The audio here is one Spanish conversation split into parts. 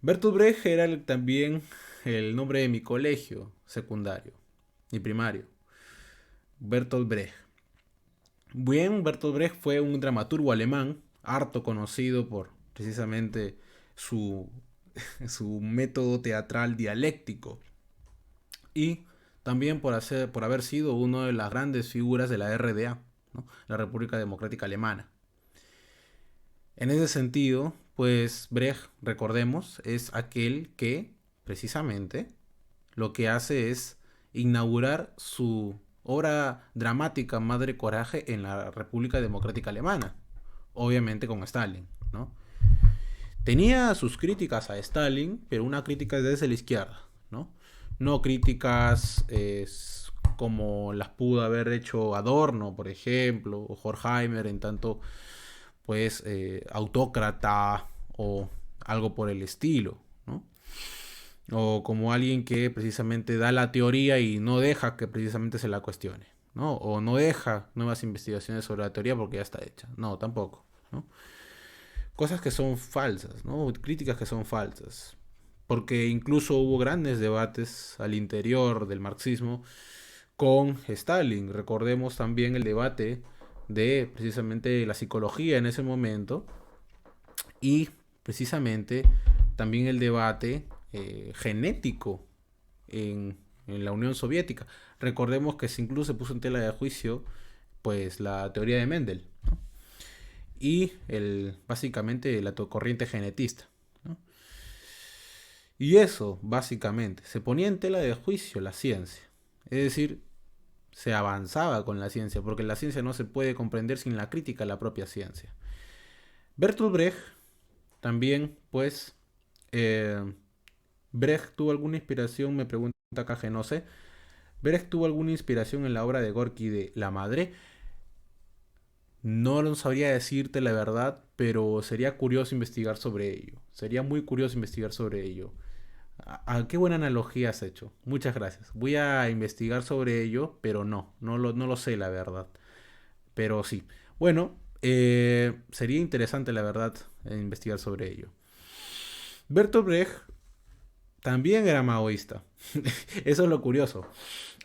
Bertolt Brecht era también el nombre de mi colegio secundario y primario. Bertolt Brecht. Bien, Bertolt Brecht fue un dramaturgo alemán, harto conocido por precisamente su, su método teatral dialéctico y también por haber sido una de las grandes figuras de la RDA, ¿no? La República Democrática Alemana. En ese sentido, pues Brecht, recordemos, es aquel que precisamente lo que hace es inaugurar su obra dramática Madre Coraje en la República Democrática Alemana, obviamente con Stalin, ¿no? Tenía sus críticas a Stalin, pero una crítica desde la izquierda, ¿no? No críticas como las pudo haber hecho Adorno, por ejemplo, o Horkheimer en tanto, pues, autócrata o algo por el estilo, ¿no? O como alguien que precisamente da la teoría y no deja que precisamente se la cuestione, ¿no? O no deja nuevas investigaciones sobre la teoría porque ya está hecha. No, tampoco, ¿no? Cosas que son falsas, ¿no? Críticas que son falsas. Porque incluso hubo grandes debates al interior del marxismo con Stalin. Recordemos también el debate de precisamente la psicología en ese momento y precisamente también el debate genético en la Unión Soviética. Recordemos que incluso se puso en tela de juicio pues la teoría de Mendel, ¿no? Y básicamente la corriente genetista, ¿no? Y eso, básicamente, se ponía en tela de juicio la ciencia. Es decir, se avanzaba con la ciencia, porque la ciencia no se puede comprender sin la crítica a la propia ciencia. Bertolt Brecht también, pues, eh, Brecht tuvo alguna inspiración, me pregunta acá no sé. Brecht tuvo alguna inspiración en la obra de Gorky de La Madre. No lo sabría decirte la verdad, pero sería curioso investigar sobre ello. Sería muy curioso investigar sobre ello. Qué buena analogía has hecho. Muchas gracias. Voy a investigar sobre ello, pero no lo sé la verdad. Pero sí. Bueno, sería interesante la verdad investigar sobre ello. Bertolt Brecht también era maoísta. Eso es lo curioso.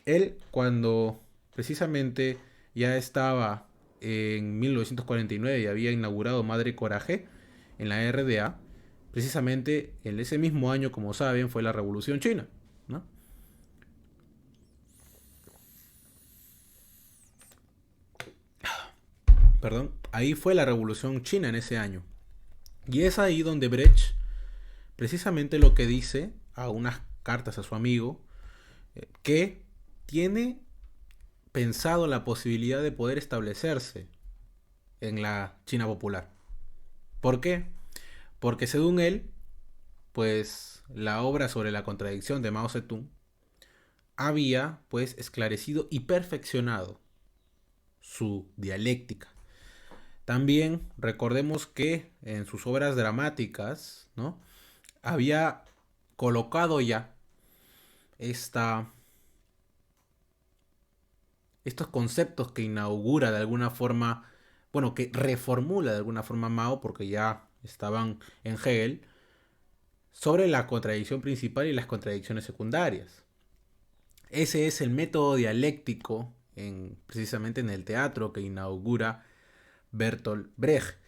Él, cuando precisamente ya estaba en 1949 y había inaugurado Madre Coraje en la RDA, precisamente en ese mismo año, como saben, fue la Revolución China, ¿no? Perdón, ahí fue la Revolución China en ese año. Y es ahí donde Brecht, precisamente lo que dice a unas cartas a su amigo, que tiene pensado la posibilidad de poder establecerse en la China popular. ¿Por qué? Porque según él, pues la obra sobre la contradicción de Mao Zedong había pues esclarecido y perfeccionado su dialéctica. También recordemos que en sus obras dramáticas, ¿no? Había colocado ya esta, estos conceptos que inaugura de alguna forma, bueno, que reformula de alguna forma Mao, porque ya estaban en Hegel, sobre la contradicción principal y las contradicciones secundarias. Ese es el método dialéctico precisamente en el teatro que inaugura Bertolt Brecht.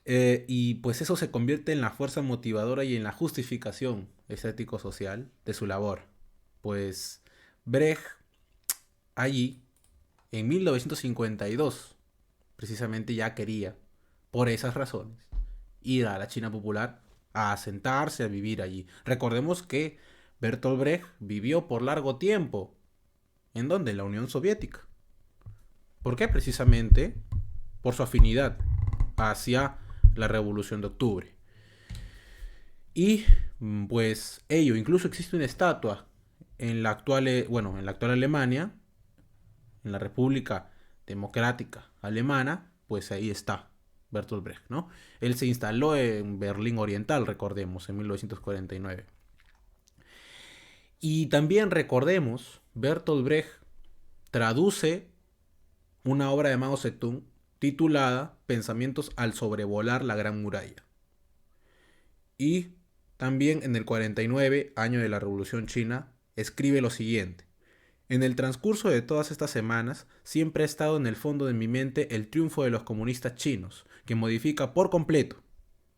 Y pues eso se convierte en la fuerza motivadora y en la justificación estético-social de su labor. Pues Brecht allí, en 1952, precisamente ya quería, por esas razones, ir a la China popular a asentarse, a vivir allí. Recordemos que Bertolt Brecht vivió por largo tiempo. ¿En dónde? En la Unión Soviética. ¿Por qué? Precisamente por su afinidad hacia la Revolución de Octubre. Y pues ello, incluso existe una estatua en la actual, bueno, en la actual Alemania, en la República Democrática Alemana, pues ahí está Bertolt Brecht, ¿no? Él se instaló en Berlín Oriental, recordemos, en 1949. Y también recordemos, Bertolt Brecht traduce una obra de Mao Zedong titulada Pensamientos al sobrevolar la Gran Muralla. Y también en el 49, año de la Revolución China, escribe lo siguiente. En el transcurso de todas estas semanas, siempre ha estado en el fondo de mi mente el triunfo de los comunistas chinos, que modifica por completo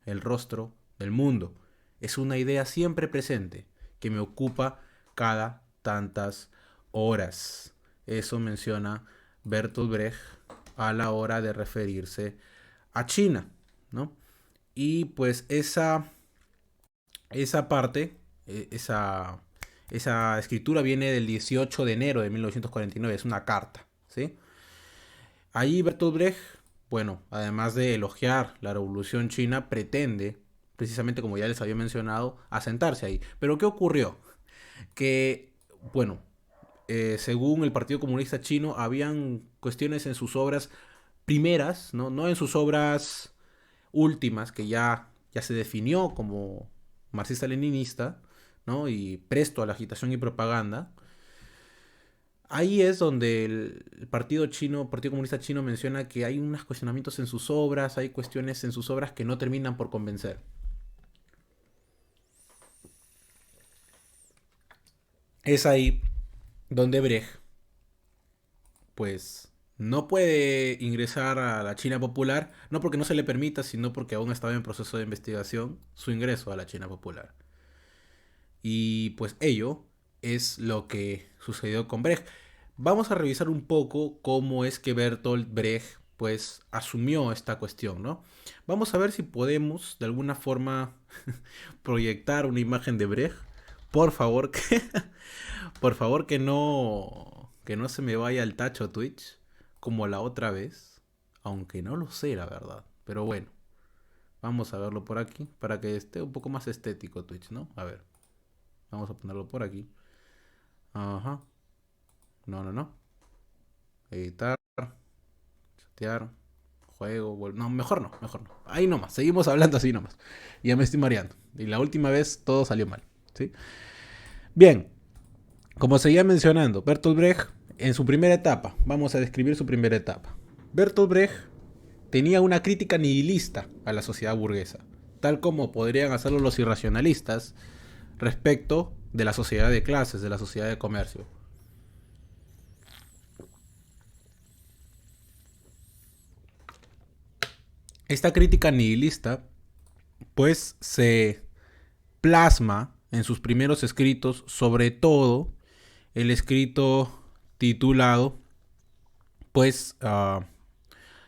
el rostro del mundo. Es una idea siempre presente, que me ocupa cada tantas horas. Eso menciona Bertolt Brecht a la hora de referirse a China, ¿no? Y pues esa parte, esa escritura viene del 18 de enero de 1949, es una carta, ¿sí? Ahí Bertolt Brecht, bueno, además de elogiar la Revolución China, pretende, precisamente como ya les había mencionado, asentarse ahí. Pero ¿qué ocurrió? Que, bueno, según el Partido Comunista Chino, habían cuestiones en sus obras primeras, no en sus obras últimas, que ya se definió como marxista-leninista, ¿no? Y presto a la agitación y propaganda. Ahí es donde el Partido Comunista Chino menciona que hay unos cuestionamientos en sus obras, hay cuestiones en sus obras que no terminan por convencer. Es ahí donde Brecht, pues, no puede ingresar a la China popular, no porque no se le permita, sino porque aún estaba en proceso de investigación su ingreso a la China popular. Y pues ello es lo que sucedió con Brecht. Vamos a revisar un poco cómo es que Bertolt Brecht pues asumió esta cuestión, ¿no? Vamos a ver si podemos de alguna forma proyectar una imagen de Brecht. Por favor, por favor que no se me vaya al tacho Twitch como la otra vez, aunque no lo sé la verdad, pero bueno, vamos a verlo por aquí para que esté un poco más estético Twitch, ¿no? A ver. Vamos a ponerlo por aquí. Ajá. No. Editar, chatear, juego. No, mejor no, mejor no. Ahí nomás, seguimos hablando así nomás. Ya me estoy mareando. Y la última vez todo salió mal. ¿Sí? Bien, como seguía mencionando, Bertolt Brecht en su primera etapa, vamos a describir su primera etapa. Bertolt Brecht tenía una crítica nihilista a la sociedad burguesa, tal como podrían hacerlo los irracionalistas respecto de la sociedad de clases, de la sociedad de comercio. Esta crítica nihilista pues se plasma en sus primeros escritos, sobre todo el escrito titulado pues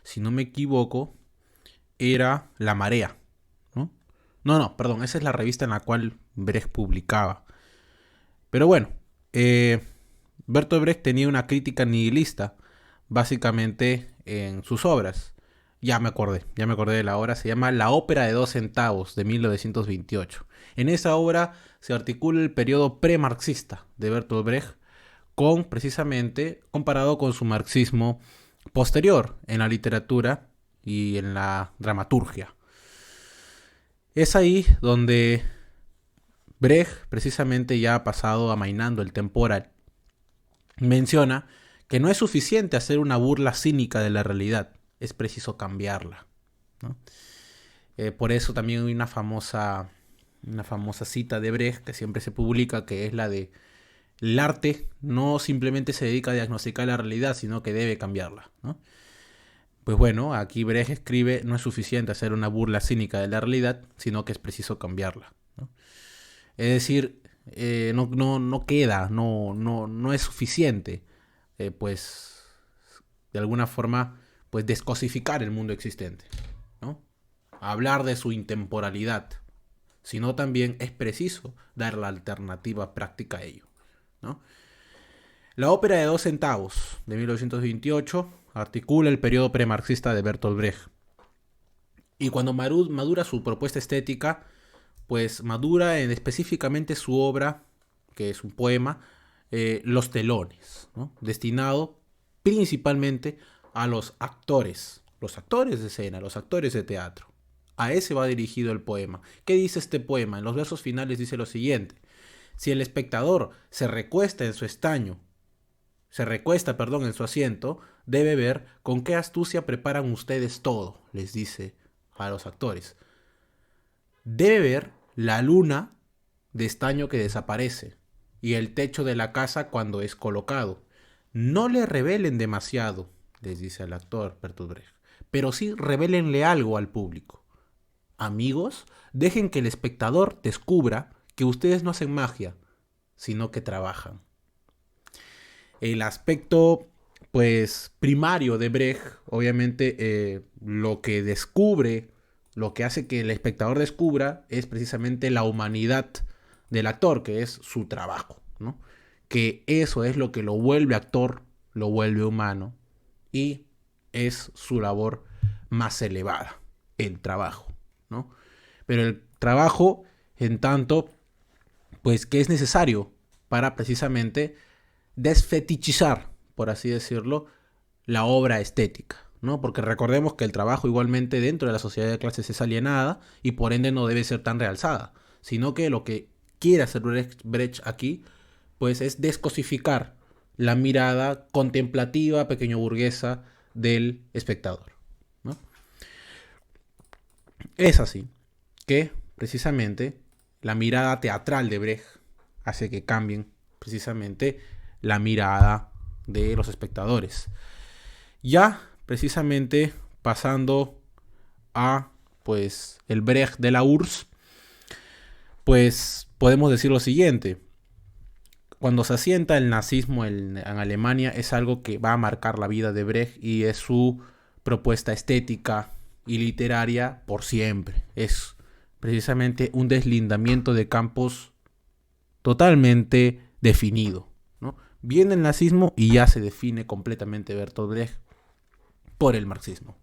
si no me equivoco era La Marea, ¿no? No, perdón, esa es la revista en la cual Brecht publicaba. Pero bueno, Bertolt Brecht tenía una crítica nihilista básicamente en sus obras. Ya me acordé de la obra, se llama La ópera de 2 centavos de 1928. En esa obra se articula el periodo pre-marxista de Bertolt Brecht con precisamente comparado con su marxismo posterior en la literatura y en la dramaturgia. Es ahí donde Brecht, precisamente ya pasado amainando el temporal, menciona que no es suficiente hacer una burla cínica de la realidad, es preciso cambiarla, ¿no? Por eso también hay una famosa cita de Brecht que siempre se publica, que es la de el arte no simplemente se dedica a diagnosticar la realidad, sino que debe cambiarla, ¿no? Pues bueno, aquí Brecht escribe, no es suficiente hacer una burla cínica de la realidad, sino que es preciso cambiarla, ¿no? Es decir, no queda, no es suficiente, pues, de alguna forma, pues descosificar el mundo existente, ¿no? Hablar de su intemporalidad, sino también es preciso dar la alternativa práctica a ello, ¿no? La ópera de 2 centavos de 1928 articula el periodo premarxista de Bertolt Brecht. Y cuando madura su propuesta estética, pues madura en específicamente su obra, que es un poema, Los telones, ¿no? Destinado principalmente a los actores de escena, los actores de teatro. A ese va dirigido el poema. ¿Qué dice este poema? En los versos finales dice lo siguiente: si el espectador se recuesta en su estaño, en su asiento, debe ver con qué astucia preparan ustedes todo, les dice a los actores. Debe ver la luna de estaño que desaparece y el techo de la casa cuando es colocado. No le revelen demasiado, les dice al actor Bertolt Brecht, pero sí revélenle algo al público. Amigos, dejen que el espectador descubra que ustedes no hacen magia, sino que trabajan. El aspecto, pues, primario de Brecht, obviamente, lo que descubre, lo que hace que el espectador descubra es precisamente la humanidad del actor, que es su trabajo, ¿no? Que eso es lo que lo vuelve actor, lo vuelve humano y es su labor más elevada, el trabajo, ¿no? Pero el trabajo, en tanto, pues que es necesario para precisamente desfetichizar, por así decirlo, la obra estética, ¿no? Porque recordemos que el trabajo igualmente dentro de la sociedad de clases es alienada y por ende no debe ser tan realzada, sino que lo que quiere hacer Brecht aquí, pues es descosificar la mirada contemplativa, pequeño burguesa del espectador, ¿no? Es así que precisamente la mirada teatral de Brecht hace que cambien precisamente la mirada de los espectadores. Ya precisamente pasando a pues el Brecht de la URSS, pues podemos decir lo siguiente: cuando se asienta el nazismo en Alemania es algo que va a marcar la vida de Brecht y es su propuesta estética y literaria por siempre. Es precisamente un deslindamiento de campos totalmente definido, ¿no? Viene el nazismo y ya se define completamente Bertolt Brecht por el marxismo.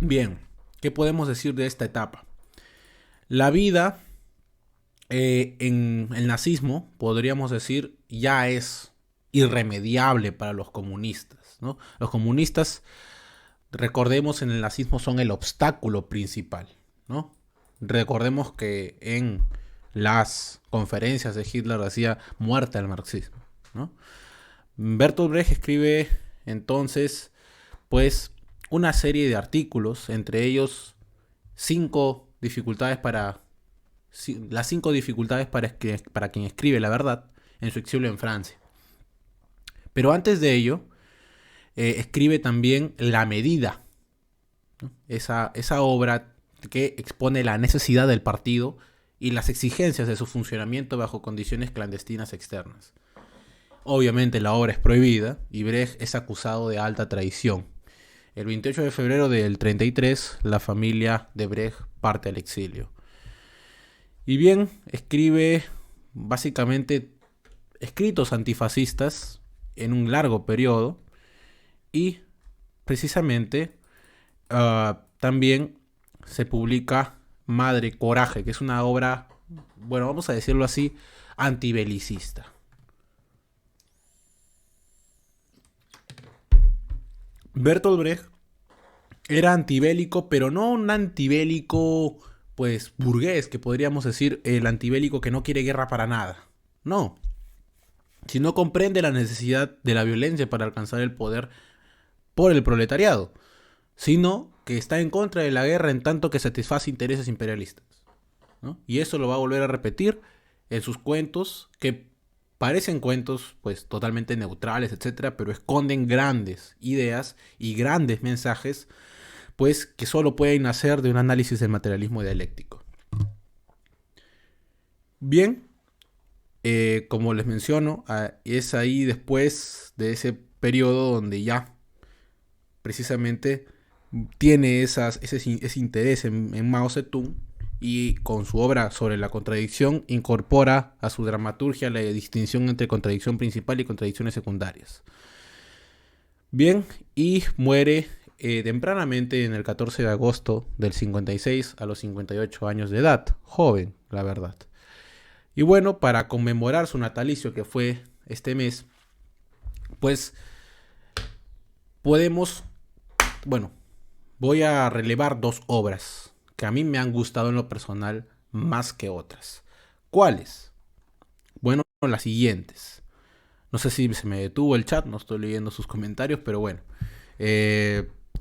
Bien, ¿qué podemos decir de esta etapa? La vida en el nazismo, podríamos decir, ya es irremediable para los comunistas, ¿no? Los comunistas, recordemos, en el nazismo son el obstáculo principal, ¿no? Recordemos que en las conferencias de Hitler decía muerte al marxismo, ¿no? Bertolt Brecht escribe entonces, pues, una serie de artículos, entre ellos las 5 dificultades para quien escribe la verdad en su exilio en Francia. Pero antes de ello, escribe también La Medida, ¿no? Esa obra que expone la necesidad del partido y las exigencias de su funcionamiento bajo condiciones clandestinas externas. Obviamente la obra es prohibida y Brecht es acusado de alta traición. El 28 de febrero del 33, la familia de Brecht parte al exilio. Y bien, escribe básicamente escritos antifascistas en un largo periodo y precisamente también se publica Madre Coraje, que es una obra, bueno, vamos a decirlo así, antibelicista. Bertolt Brecht era antibélico, pero no un antibélico, pues, burgués, que podríamos decir el antibélico que no quiere guerra para nada. No. Sino comprende la necesidad de la violencia para alcanzar el poder por el proletariado, sino que está en contra de la guerra en tanto que satisface intereses imperialistas, ¿no? Y eso lo va a volver a repetir en sus cuentos, que parecen cuentos pues totalmente neutrales, etcétera, pero esconden grandes ideas y grandes mensajes, pues que solo pueden nacer de un análisis del materialismo dialéctico. Bien, como les menciono, es ahí después de ese periodo donde ya precisamente tiene ese interés en Mao Zedong y con su obra sobre la contradicción incorpora a su dramaturgia la distinción entre contradicción principal y contradicciones secundarias. Bien, y muere tempranamente en el 14 de agosto del 56 a los 58 años de edad, joven, la verdad. Y bueno, para conmemorar su natalicio, que fue este mes, pues voy a relevar 2 obras que a mí me han gustado en lo personal más que otras. ¿Cuáles? Bueno, las siguientes. No sé si se me detuvo el chat, no estoy leyendo sus comentarios, pero bueno.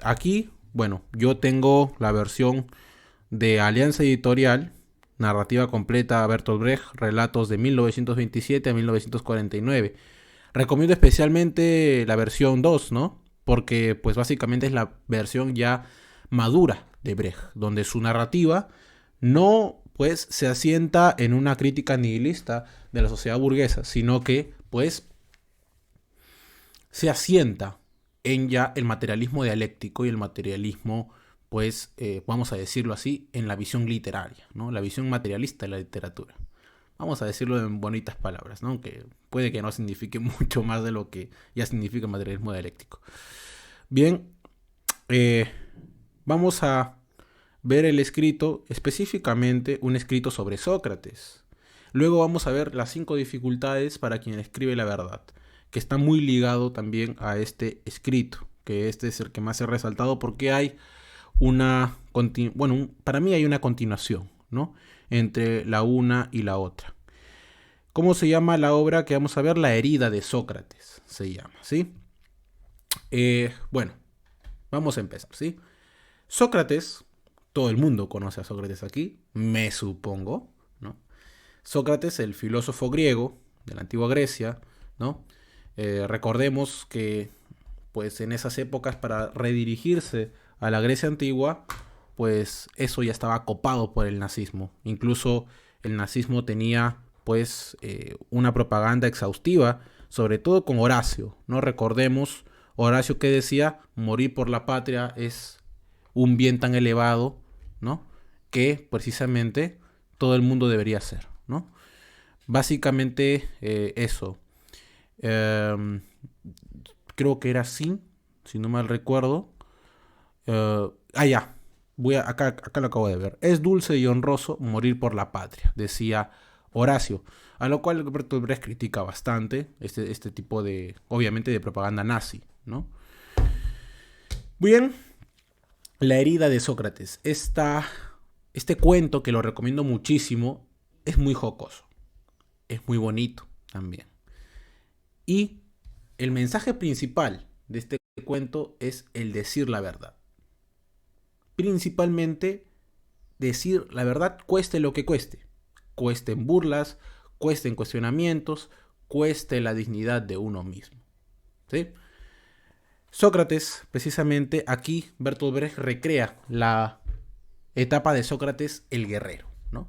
aquí, bueno, yo tengo la versión de Alianza Editorial, narrativa completa Bertolt Brecht, relatos de 1927 a 1949. Recomiendo especialmente la versión 2, ¿no? Porque pues básicamente es la versión ya madura de Brecht, donde su narrativa no pues se asienta en una crítica nihilista de la sociedad burguesa, sino que pues se asienta en ya el materialismo dialéctico y el materialismo, pues, vamos a decirlo así, en la visión literaria, ¿no? La visión materialista de la literatura. Vamos a decirlo en bonitas palabras, ¿no? Que puede que no signifique mucho más de lo que ya significa el materialismo dialéctico. Bien, vamos a ver el escrito, específicamente un escrito sobre Sócrates. Luego vamos a ver las 5 dificultades para quien escribe la verdad, que está muy ligado también a este escrito, que este es el que más he resaltado porque hay una, bueno, para mí hay una continuación, ¿no? Entre la una y la otra. ¿Cómo se llama la obra que vamos a ver? La herida de Sócrates se llama, ¿sí? Bueno, vamos a empezar, ¿sí? Sócrates, todo el mundo conoce a Sócrates aquí, me supongo, ¿no? Sócrates, el filósofo griego de la antigua Grecia, ¿no? Recordemos que pues en esas épocas para redirigirse a la Grecia antigua, pues eso ya estaba copado por el nazismo. Incluso el nazismo tenía pues una propaganda exhaustiva, sobre todo con Horacio, ¿no? Recordemos Horacio que decía, morir por la patria es un bien tan elevado, ¿no? Que precisamente todo el mundo debería hacer, ¿no? Básicamente eso. Creo que era así, si no mal recuerdo. Ya. Acá lo acabo de ver. Es dulce y honroso morir por la patria, decía Horacio. A lo cual Bertolt Brecht critica bastante este tipo de, obviamente, de propaganda nazi, ¿no? Bien, la herida de Sócrates. Este cuento, que lo recomiendo muchísimo, es muy jocoso. Es muy bonito también. Y el mensaje principal de este cuento es el decir la verdad. Principalmente decir la verdad cueste lo que cueste. Cuesten burlas, cuesten cuestionamientos, cueste la dignidad de uno mismo. ¿Sí? Sócrates, precisamente aquí Bertolt Brecht recrea la etapa de Sócrates el guerrero, ¿no?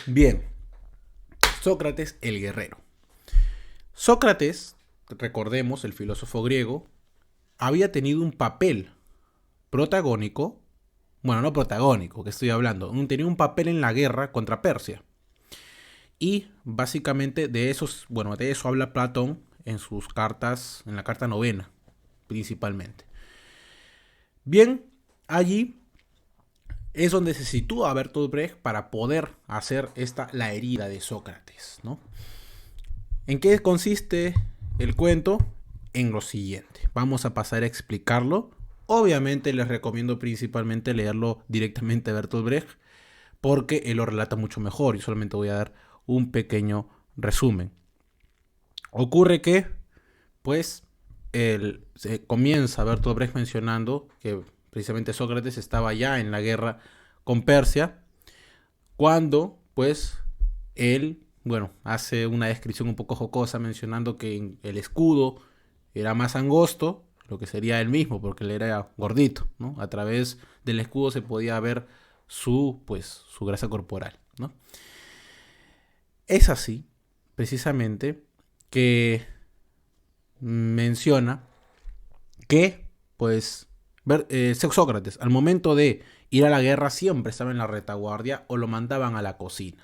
Bien, Sócrates el guerrero. Sócrates, recordemos, el filósofo griego, había tenido un papel protagónico, bueno, no protagónico, que estoy hablando, tenía un papel en la guerra contra Persia. Y básicamente de eso habla Platón en sus cartas, en la carta novena, principalmente. Bien, allí es donde se sitúa Bertolt Brecht para poder hacer la herida de Sócrates, ¿no? ¿En qué consiste el cuento? En lo siguiente. Vamos a pasar a explicarlo. Obviamente les recomiendo principalmente leerlo directamente a Bertolt Brecht, porque él lo relata mucho mejor. Yo solamente voy a dar un pequeño resumen. Ocurre que, pues, se comienza Bertolt Brecht mencionando que precisamente Sócrates estaba ya en la guerra con Persia, cuando, pues, él, bueno, hace una descripción un poco jocosa mencionando que el escudo era más angosto, lo que sería él mismo, porque él era gordito, ¿no? A través del escudo se podía ver su grasa corporal, ¿no? Es así, precisamente, que menciona que, pues, Sócrates, al momento de ir a la guerra, siempre estaba en la retaguardia o lo mandaban a la cocina.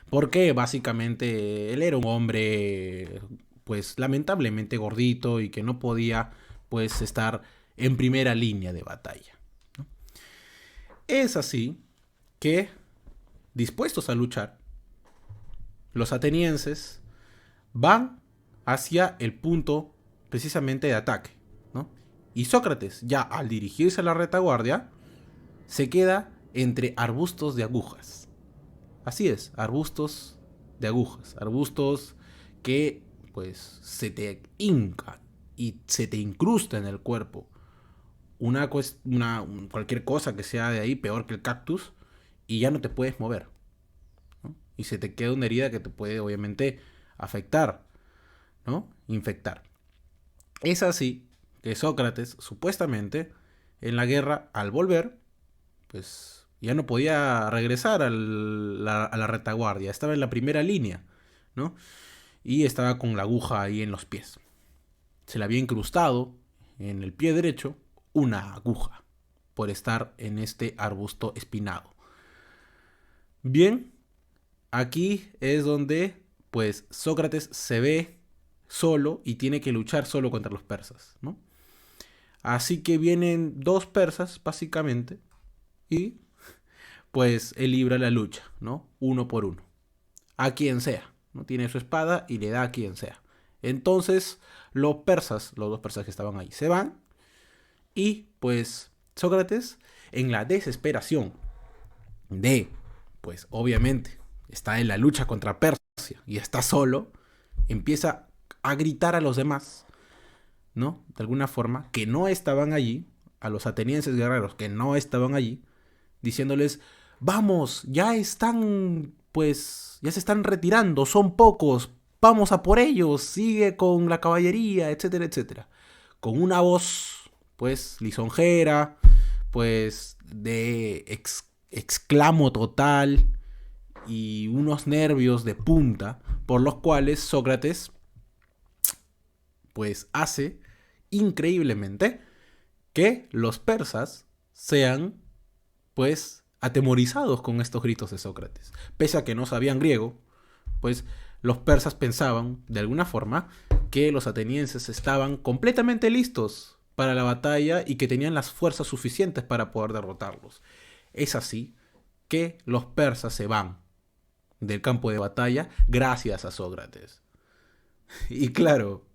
Porque básicamente él era un hombre, pues, lamentablemente gordito y que no podía, pues, estar en primera línea de batalla, ¿no? Es así que, dispuestos a luchar, los atenienses van hacia el punto precisamente de ataque, ¿no? Y Sócrates, ya al dirigirse a la retaguardia, se queda entre arbustos de agujas. Así es, arbustos de agujas, arbustos que pues se te hinca y se te incrusta en el cuerpo cualquier cosa que sea de ahí, peor que el cactus, y ya no te puedes mover, ¿no? Y se te queda una herida que te puede obviamente afectar, ¿no? Infectar. Es así que Sócrates, supuestamente, en la guerra, al volver, pues ya no podía regresar a la retaguardia, estaba en la primera línea, ¿no? Y estaba con la aguja ahí en los pies. Se le había incrustado en el pie derecho una aguja por estar en este arbusto espinado. Bien, aquí es donde pues Sócrates se ve solo y tiene que luchar solo contra los persas, ¿no? Así que vienen dos persas básicamente y pues él libra la lucha, ¿no? Uno por uno. A quien sea, ¿no? Tiene su espada y le da a quien sea. Entonces los persas, los dos persas que estaban ahí, se van y pues Sócrates, en la desesperación de, pues obviamente, está en la lucha contra Persia y está solo, empieza a gritar a los demás, ¿no? De alguna forma, que no estaban allí, a los atenienses guerreros que no estaban allí, diciéndoles, vamos, ya están, pues, ya se están retirando, son pocos, vamos a por ellos, sigue con la caballería, etcétera, etcétera. Con una voz, pues, lisonjera, pues, de exclamo total y unos nervios de punta, por los cuales Sócrates, pues, hace increíblemente que los persas sean pues atemorizados con estos gritos de Sócrates. Pese a que no sabían griego, pues los persas pensaban, de alguna forma, que los atenienses estaban completamente listos para la batalla y que tenían las fuerzas suficientes para poder derrotarlos. Es así que los persas se van del campo de batalla gracias a Sócrates. Y claro,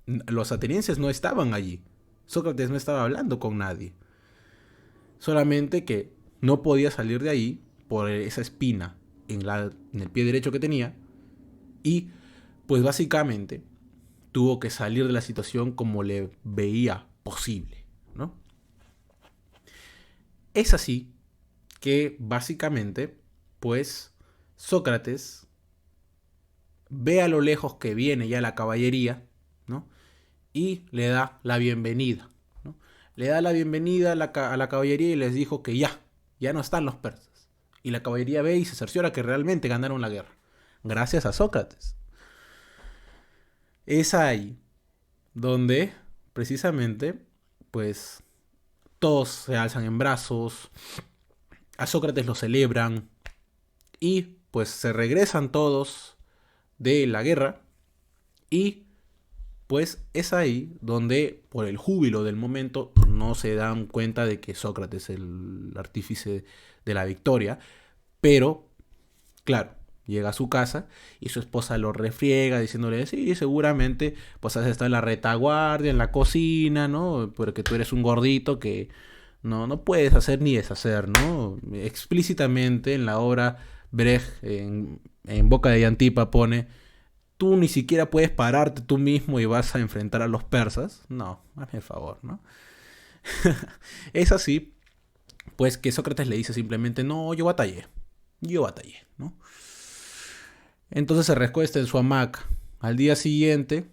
los atenienses no estaban allí. Sócrates no estaba hablando con nadie. Solamente que no podía salir de ahí por esa espina en el pie derecho que tenía. Y pues básicamente tuvo que salir de la situación como le veía posible, ¿no? Es así que básicamente pues Sócrates ve a lo lejos que viene ya la caballería, ¿no? Y le da la bienvenida, ¿no? Le da la bienvenida a la caballería y les dijo que ya no están los persas. Y la caballería ve y se cerciora que realmente ganaron la guerra. Gracias a Sócrates. Es ahí donde precisamente pues todos se alzan en brazos, a Sócrates lo celebran y pues se regresan todos de la guerra y pues es ahí donde, por el júbilo del momento, no se dan cuenta de que Sócrates es el artífice de la victoria. Pero, claro, llega a su casa y su esposa lo refriega diciéndole, sí, seguramente pues has estado en la retaguardia, en la cocina, ¿no? Porque tú eres un gordito que no puedes hacer ni deshacer, ¿no? Explícitamente en la obra Brecht, en Boca de Yantipa, pone tú ni siquiera puedes pararte tú mismo y vas a enfrentar a los persas. No, hazme el favor, ¿no? Es así, pues que Sócrates le dice simplemente, no, yo batallé, ¿no? Entonces se recuesta en su hamaca. Al día siguiente,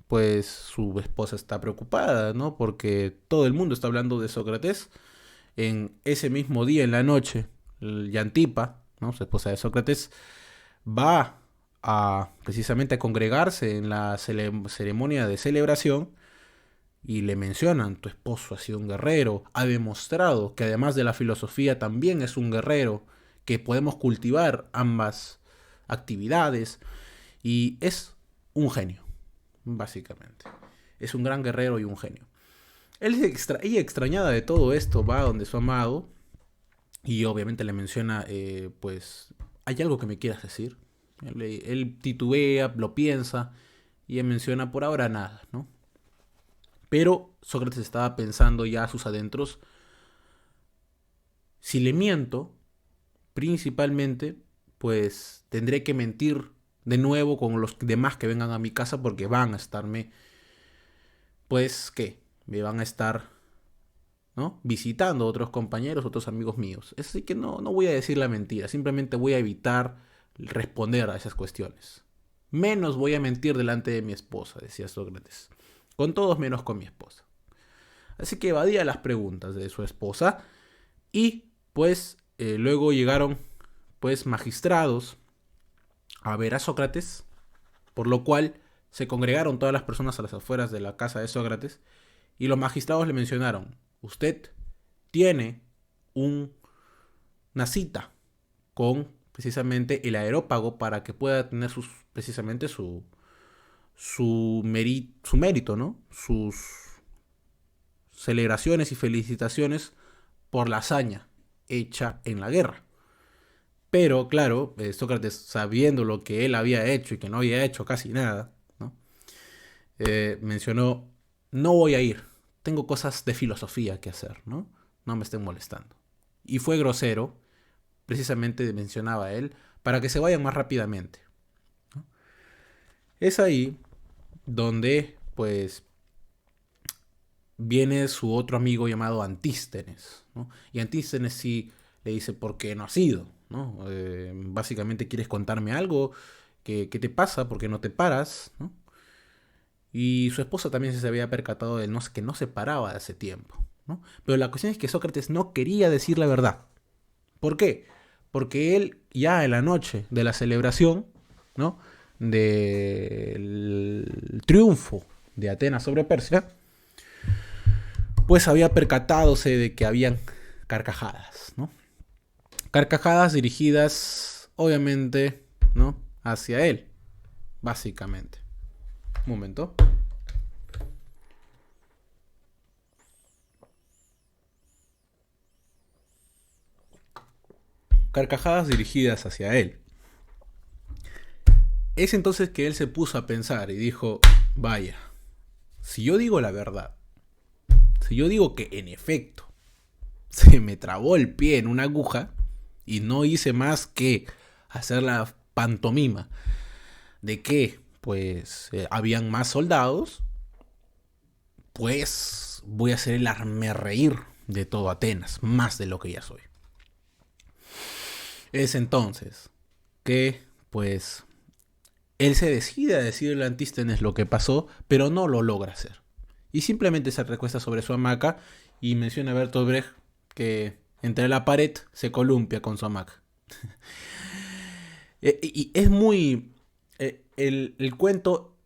pues su esposa está preocupada, ¿no? Porque todo el mundo está hablando de Sócrates. En ese mismo día, en la noche, Yantipa, ¿no? Su esposa de Sócrates, va precisamente a congregarse en la ceremonia de celebración y le mencionan, tu esposo ha sido un guerrero, ha demostrado que además de la filosofía también es un guerrero, que podemos cultivar ambas actividades y es un genio, básicamente. Es un gran guerrero y un genio. Ella extrañada de todo esto va donde su amado y obviamente le menciona, pues, ¿hay algo que me quieras decir? Él titubea, lo piensa y él menciona por ahora nada, ¿no? Pero Sócrates estaba pensando ya a sus adentros, si le miento, principalmente, pues tendré que mentir de nuevo con los demás que vengan a mi casa porque van a estarme, pues, ¿qué? Me van a estar, ¿no? Visitando otros compañeros, otros amigos míos. Así que no voy a decir la mentira, simplemente voy a evitar responder a esas cuestiones. Menos voy a mentir delante de mi esposa, decía Sócrates. Con todos menos con mi esposa. Así que evadía las preguntas de su esposa y pues luego llegaron pues magistrados a ver a Sócrates, por lo cual se congregaron todas las personas a las afueras de la casa de Sócrates y los magistrados le mencionaron: usted tiene una cita con precisamente el areópago para que pueda tener precisamente su mérito, ¿no? Sus celebraciones y felicitaciones por la hazaña hecha en la guerra. Pero claro, Sócrates, sabiendo lo que él había hecho y que no había hecho casi nada, ¿no? Mencionó: no voy a ir, tengo cosas de filosofía que hacer, ¿no? No me estén molestando. Y fue grosero, precisamente mencionaba él, para que se vayan más rápidamente, ¿no? Es ahí donde, pues, viene su otro amigo llamado Antístenes, ¿no? Y Antístenes sí le dice: ¿por qué no has ido? ¿No? Básicamente, ¿quieres contarme algo? ¿Qué te pasa? ¿Por qué no te paras? ¿No? Y su esposa también se había percatado de que no se paraba de hace tiempo, ¿no? Pero la cuestión es que Sócrates no quería decir la verdad. ¿Por qué? Porque él ya en la noche de la celebración, ¿no?, del triunfo de Atenas sobre Persia, pues había percatadose de que habían carcajadas, ¿no? Carcajadas dirigidas, obviamente, ¿no?, hacia él, básicamente. Un momento. Carcajadas dirigidas hacia él. Es entonces que él se puso a pensar y dijo: vaya, si yo digo la verdad, si yo digo que en efecto se me trabó el pie en una aguja y no hice más que hacer la pantomima de que pues habían más soldados, pues voy a hacer el hazme reír de todo Atenas, más de lo que ya soy. Es entonces que pues él se decide a decirle a Antístenes lo que pasó, pero no lo logra hacer. Y simplemente se recuesta sobre su hamaca y menciona a Bertolt Brecht que entre la pared se columpia con su hamaca. Y es muy... el cuento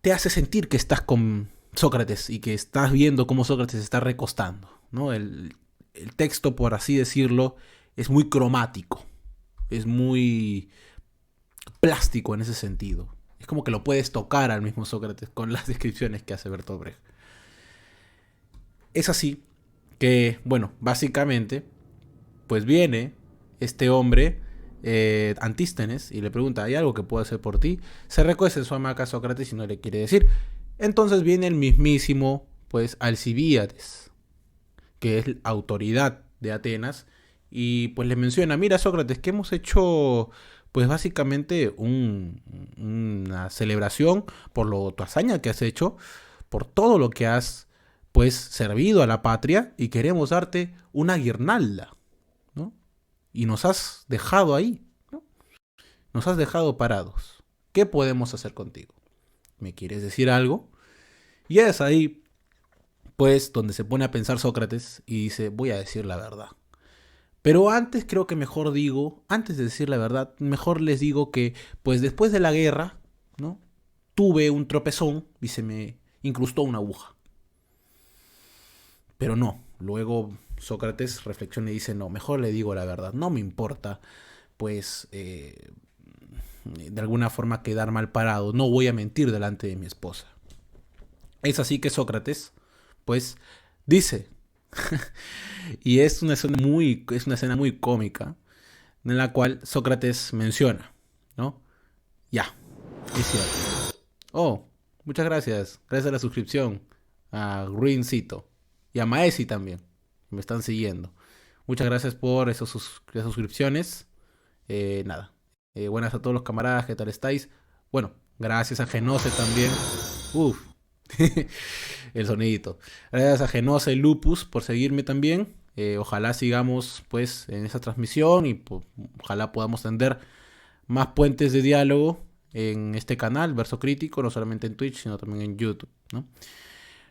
te hace sentir que estás con Sócrates y que estás viendo cómo Sócrates se está recostando, ¿no? El texto, por así decirlo, es muy cromático, es muy plástico en ese sentido. Es como que lo puedes tocar al mismo Sócrates con las descripciones que hace Bertolt Brecht. Es así que, bueno, básicamente, pues viene este hombre, Antístenes, y le pregunta: ¿hay algo que puedo hacer por ti? Se recuesta en su hamaca a Sócrates y no le quiere decir. Entonces viene el mismísimo, pues, Alcibíades, que es la autoridad de Atenas, y pues le menciona: mira, Sócrates, que hemos hecho pues básicamente una celebración por tu hazaña que has hecho, por todo lo que has pues servido a la patria, y queremos darte una guirnalda, ¿no? Y nos has dejado ahí, ¿no? Nos has dejado parados. ¿Qué podemos hacer contigo? ¿Me quieres decir algo? Y es ahí pues donde se pone a pensar Sócrates y dice: voy a decir la verdad. Pero antes creo que mejor digo, antes de decir la verdad, mejor les digo que pues después de la guerra, ¿no?, tuve un tropezón y se me incrustó una aguja. Pero no, luego Sócrates reflexiona y dice: no, mejor le digo la verdad, no me importa pues de alguna forma quedar mal parado, no voy a mentir delante de mi esposa. Es así que Sócrates pues dice y es una escena muy cómica, en la cual Sócrates menciona, ¿no? Ya, es cierto. Oh, muchas gracias. Gracias a la suscripción. A Greencito. Y a Maesi también. Me están siguiendo. Muchas gracias por esas suscripciones. Nada. Buenas a todos los camaradas, ¿qué tal estáis? Bueno, gracias a Genose también. Uf, el sonidito. Gracias a Genose y Lupus por seguirme también. Ojalá sigamos pues en esa transmisión y pues, ojalá podamos tender más puentes de diálogo en este canal, Verso Crítico, no solamente en Twitch, sino también en YouTube, ¿no?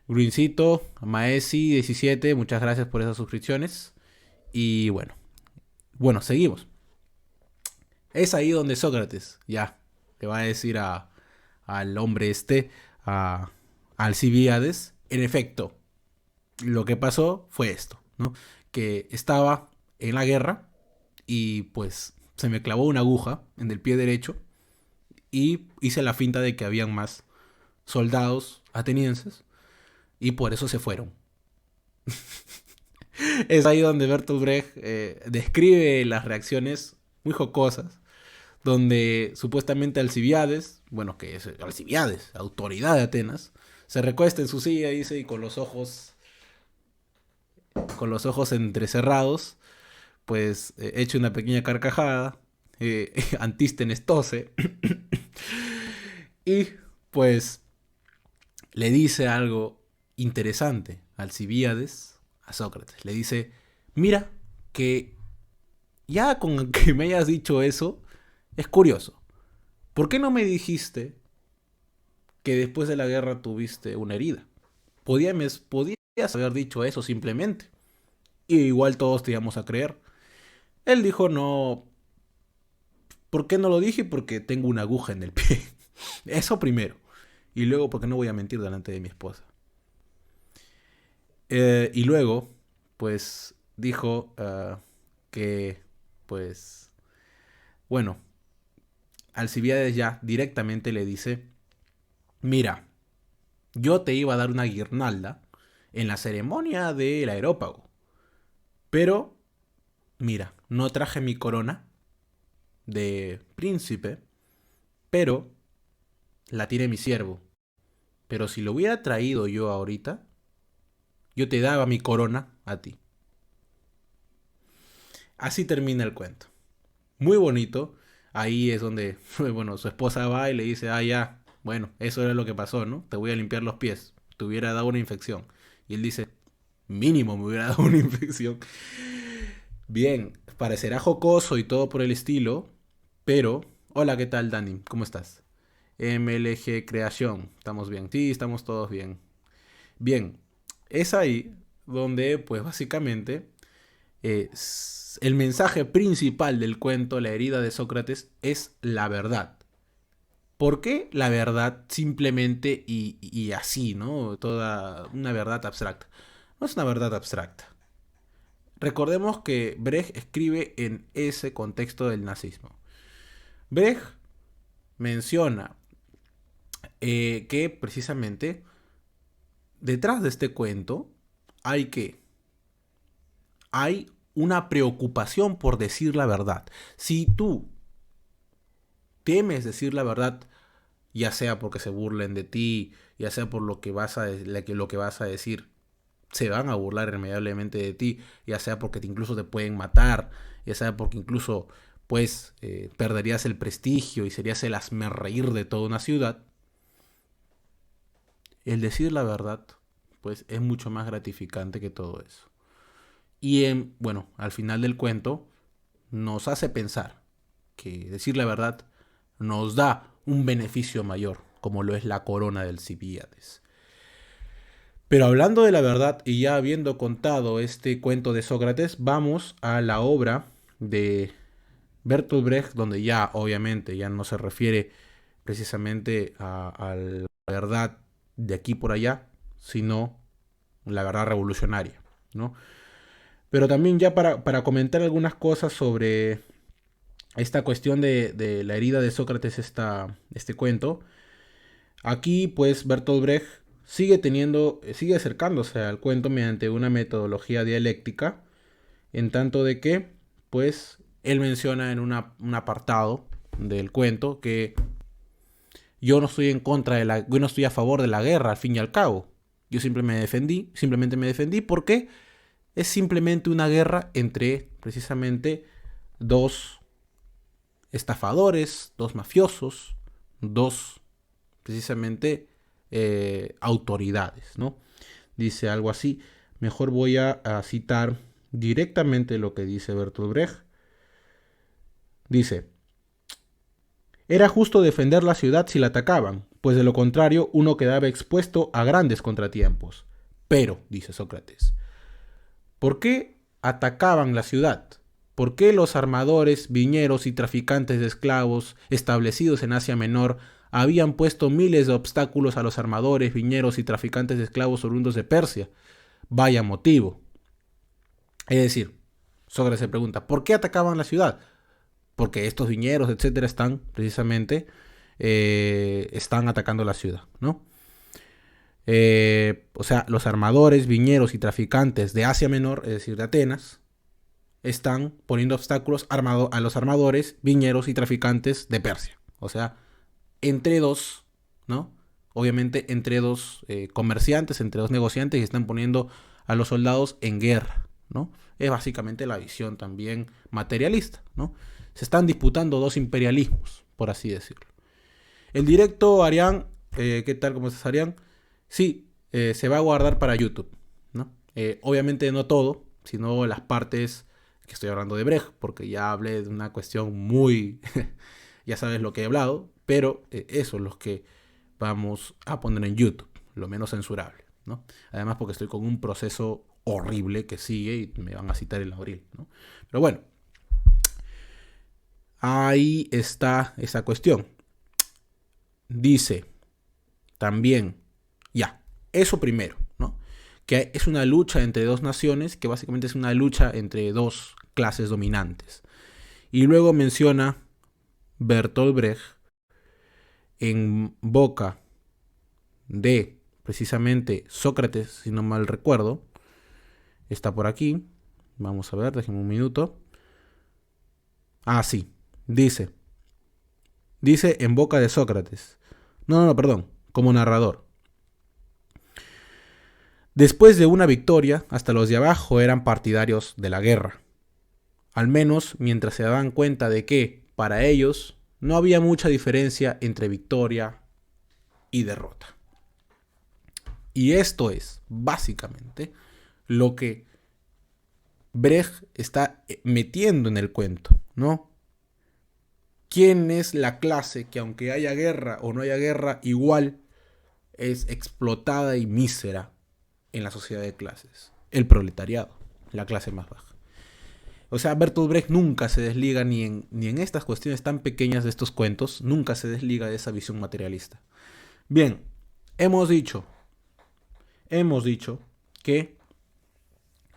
Gruincito, Maesi17, muchas gracias por esas suscripciones. Y seguimos. Es ahí donde Sócrates ya le va a decir al hombre a Alcibiades, en efecto, lo que pasó fue esto, ¿no? Que estaba en la guerra y pues se me clavó una aguja en el pie derecho y hice la finta de que habían más soldados atenienses y por eso se fueron. Es ahí donde Bertolt Brecht describe las reacciones muy jocosas, donde supuestamente Alcibiades, bueno, que es Alcibiades, autoridad de Atenas, se recuesta en su silla, dice, y con los ojos entrecerrados, pues echa una pequeña carcajada, Antístenes tose, y pues le dice algo interesante a Alcibiades, a Sócrates. Le dice, mira, que ya con que me hayas dicho eso, es curioso. ¿Por qué no me dijiste que después de la guerra tuviste una herida? Podías haber dicho eso simplemente. Y igual todos te íbamos a creer. Él dijo, no. ¿Por qué no lo dije? Porque tengo una aguja en el pie. Eso primero. Y luego, porque no voy a mentir delante de mi esposa. Y luego, pues, dijo que, pues, bueno, Alcibiades ya directamente le dice, mira, yo te iba a dar una guirnalda en la ceremonia del aerópago, pero, mira, no traje mi corona de príncipe, pero la tiene mi siervo. Pero si lo hubiera traído yo ahorita, yo te daba mi corona a ti. Así termina el cuento. Muy bonito. Ahí es donde, bueno, su esposa va y le dice, ah, ya, bueno, eso era lo que pasó, ¿no? Te voy a limpiar los pies. Te hubiera dado una infección. Y él dice, mínimo me hubiera dado una infección. Bien, parecerá jocoso y todo por el estilo, pero... Hola, ¿qué tal, Dani? ¿Cómo estás? MLG Creación. ¿Estamos bien? Sí, estamos todos bien. Bien, es ahí donde, pues básicamente, el mensaje principal del cuento, la herida de Sócrates, es la verdad. ¿Por qué la verdad simplemente y así, ¿no? Toda una verdad abstracta. No es una verdad abstracta. Recordemos que Brecht escribe en ese contexto del nazismo. Brecht menciona que precisamente detrás de este cuento hay que hay una preocupación por decir la verdad. Si tú temes decir la verdad, ya sea porque se burlen de ti, ya sea por lo que vas a decir, se van a burlar irremediablemente de ti, ya sea porque incluso te pueden matar, ya sea porque incluso pues perderías el prestigio y serías el hazmerreír de toda una ciudad. El decir la verdad pues es mucho más gratificante que todo eso. Y al final del cuento nos hace pensar que decir la verdad nos da un beneficio mayor, como lo es la corona del Alcibiades. Pero hablando de la verdad y ya habiendo contado este cuento de Sócrates, vamos a la obra de Bertolt Brecht, donde ya obviamente ya no se refiere precisamente a la verdad de aquí por allá, sino la verdad revolucionaria, ¿no? Pero también ya para comentar algunas cosas sobre esta cuestión de la herida de Sócrates, este cuento, aquí pues Bertolt Brecht sigue acercándose al cuento mediante una metodología dialéctica, en tanto de que pues él menciona en un apartado del cuento que yo no estoy yo no estoy a favor de la guerra al fin y al cabo. Yo simplemente me defendí porque es simplemente una guerra entre precisamente dos estafadores, 2 mafiosos, 2 precisamente autoridades, ¿no? Dice algo así. Mejor voy a citar directamente lo que dice Bertolt Brecht. Dice: era justo defender la ciudad si la atacaban, pues de lo contrario uno quedaba expuesto a grandes contratiempos. Pero, dice Sócrates, ¿por qué atacaban la ciudad? ¿Por qué los armadores, viñeros y traficantes de esclavos establecidos en Asia Menor habían puesto miles de obstáculos a los armadores, viñeros y traficantes de esclavos oriundos de Persia? Vaya motivo. Es decir, Sócrates se pregunta, ¿por qué atacaban la ciudad? Porque estos viñeros, etcétera, están precisamente están atacando la ciudad, ¿no? O sea, los armadores, viñeros y traficantes de Asia Menor, es decir, de Atenas, están poniendo obstáculos a los armadores, viñeros y traficantes de Persia. O sea, entre dos, ¿no? Obviamente entre dos comerciantes, entre dos negociantes, que están poniendo a los soldados en guerra, ¿no? Es básicamente la visión también materialista, ¿no? Se están disputando dos imperialismos, por así decirlo. El directo, Arián, ¿qué tal? ¿Cómo estás, Arián? Sí, se va a guardar para YouTube, ¿no? Obviamente no todo, sino las partes que estoy hablando de Brecht, porque ya hablé de una cuestión muy... ya sabes lo que he hablado, pero eso es lo que vamos a poner en YouTube, lo menos censurable, ¿no? Además porque estoy con un proceso horrible que sigue y me van a citar en abril, ¿no? Pero bueno, ahí está esa cuestión. Dice también, ya, eso primero, ¿no? Que es una lucha entre dos naciones, que básicamente es una lucha entre dos clases dominantes. Y luego menciona Bertolt Brecht en boca de precisamente Sócrates, si no mal recuerdo. Está por aquí. Vamos a ver, déjenme un minuto. Ah, sí. Dice en boca de Sócrates. No, perdón. Como narrador. Después de una victoria, hasta los de abajo eran partidarios de la guerra. Al menos mientras se daban cuenta de que, para ellos, no había mucha diferencia entre victoria y derrota. Y esto es, básicamente, lo que Brecht está metiendo en el cuento, ¿no? ¿Quién es la clase que, aunque haya guerra o no haya guerra, igual es explotada y mísera en la sociedad de clases? El proletariado, la clase más baja. O sea, Bertolt Brecht nunca se desliga ni en estas cuestiones tan pequeñas de estos cuentos, nunca se desliga de esa visión materialista. Bien, hemos dicho que,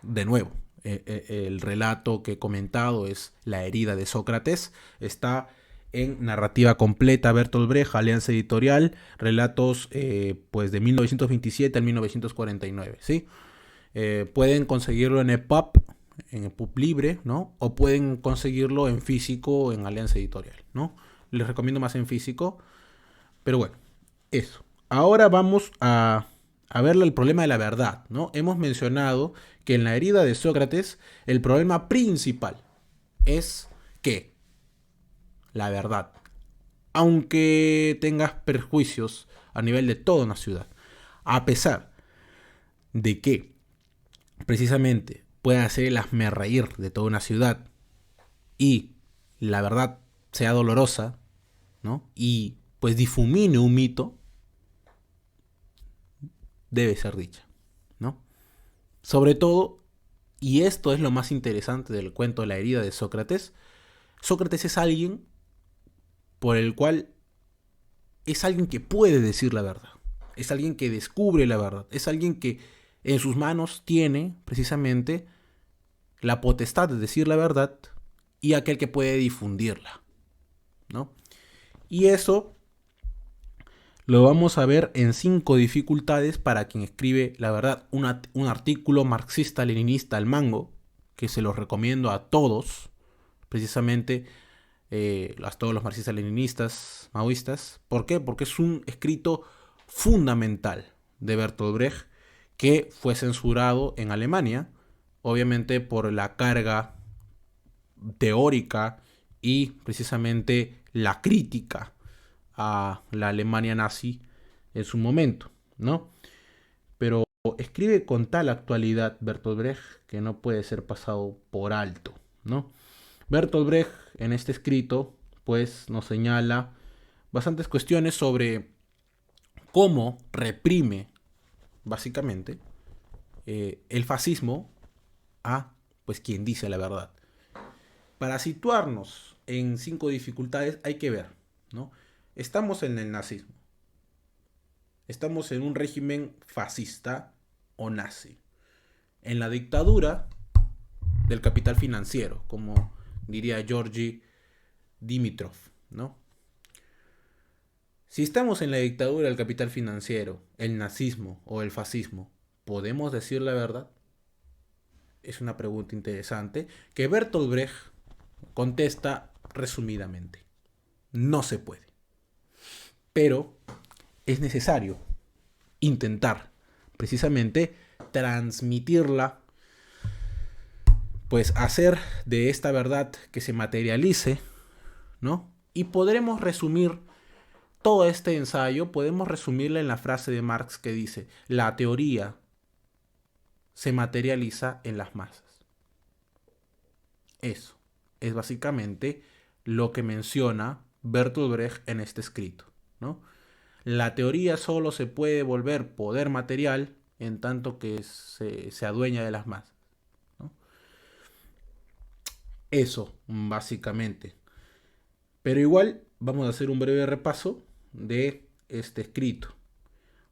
de nuevo, el relato que he comentado es La herida de Sócrates. Está en narrativa completa, Bertolt Brecht, Alianza Editorial, relatos pues de 1927 al 1949, ¿sí? Pueden conseguirlo en EPUB libre, ¿no? O pueden conseguirlo en físico en Alianza Editorial, ¿no? Les recomiendo más en físico, pero bueno, eso. Ahora vamos a verle el problema de la verdad, ¿no? Hemos mencionado que en La herida de Sócrates el problema principal es que la verdad, aunque tengas perjuicios a nivel de toda una ciudad, a pesar de que precisamente pueda hacer el hazmerreír de toda una ciudad y la verdad sea dolorosa, ¿no? Y pues difumine un mito, debe ser dicha, ¿no? Sobre todo, y esto es lo más interesante del cuento de La herida de Sócrates, Sócrates es alguien por el cual es alguien que puede decir la verdad, es alguien que descubre la verdad, es alguien que en sus manos tiene precisamente la potestad de decir la verdad y aquel que puede difundirla, ¿no? Y eso lo vamos a ver en 5 dificultades para quien escribe la verdad, un artículo marxista-leninista al mango, que se los recomiendo a todos, precisamente a todos los marxistas-leninistas, maoístas. ¿Por qué? Porque es un escrito fundamental de Bertolt Brecht que fue censurado en Alemania, obviamente por la carga teórica y precisamente la crítica a la Alemania nazi en su momento, ¿no? Pero escribe con tal actualidad Bertolt Brecht que no puede ser pasado por alto, ¿no? Bertolt Brecht en este escrito pues nos señala bastantes cuestiones sobre cómo reprime básicamente el fascismo a pues quien dice la verdad. Para situarnos en 5 dificultades hay que ver, ¿no? Estamos en el nazismo. Estamos en un régimen fascista o nazi. En la dictadura del capital financiero, como diría Georgi Dimitrov, ¿no? Si estamos en la dictadura del capital financiero, el nazismo o el fascismo, ¿podemos decir la verdad? Es una pregunta interesante que Bertolt Brecht contesta resumidamente. No se puede. Pero es necesario intentar precisamente transmitirla, pues hacer de esta verdad que se materialice, ¿no? Y podremos resumir todo este ensayo, podemos resumirla en la frase de Marx que dice, la teoría se materializa en las masas. Eso es básicamente lo que menciona Bertolt Brecht en este escrito, ¿no? La teoría solo se puede volver poder material en tanto que se adueña de las masas, ¿no? Eso, básicamente. Pero igual vamos a hacer un breve repaso de este escrito.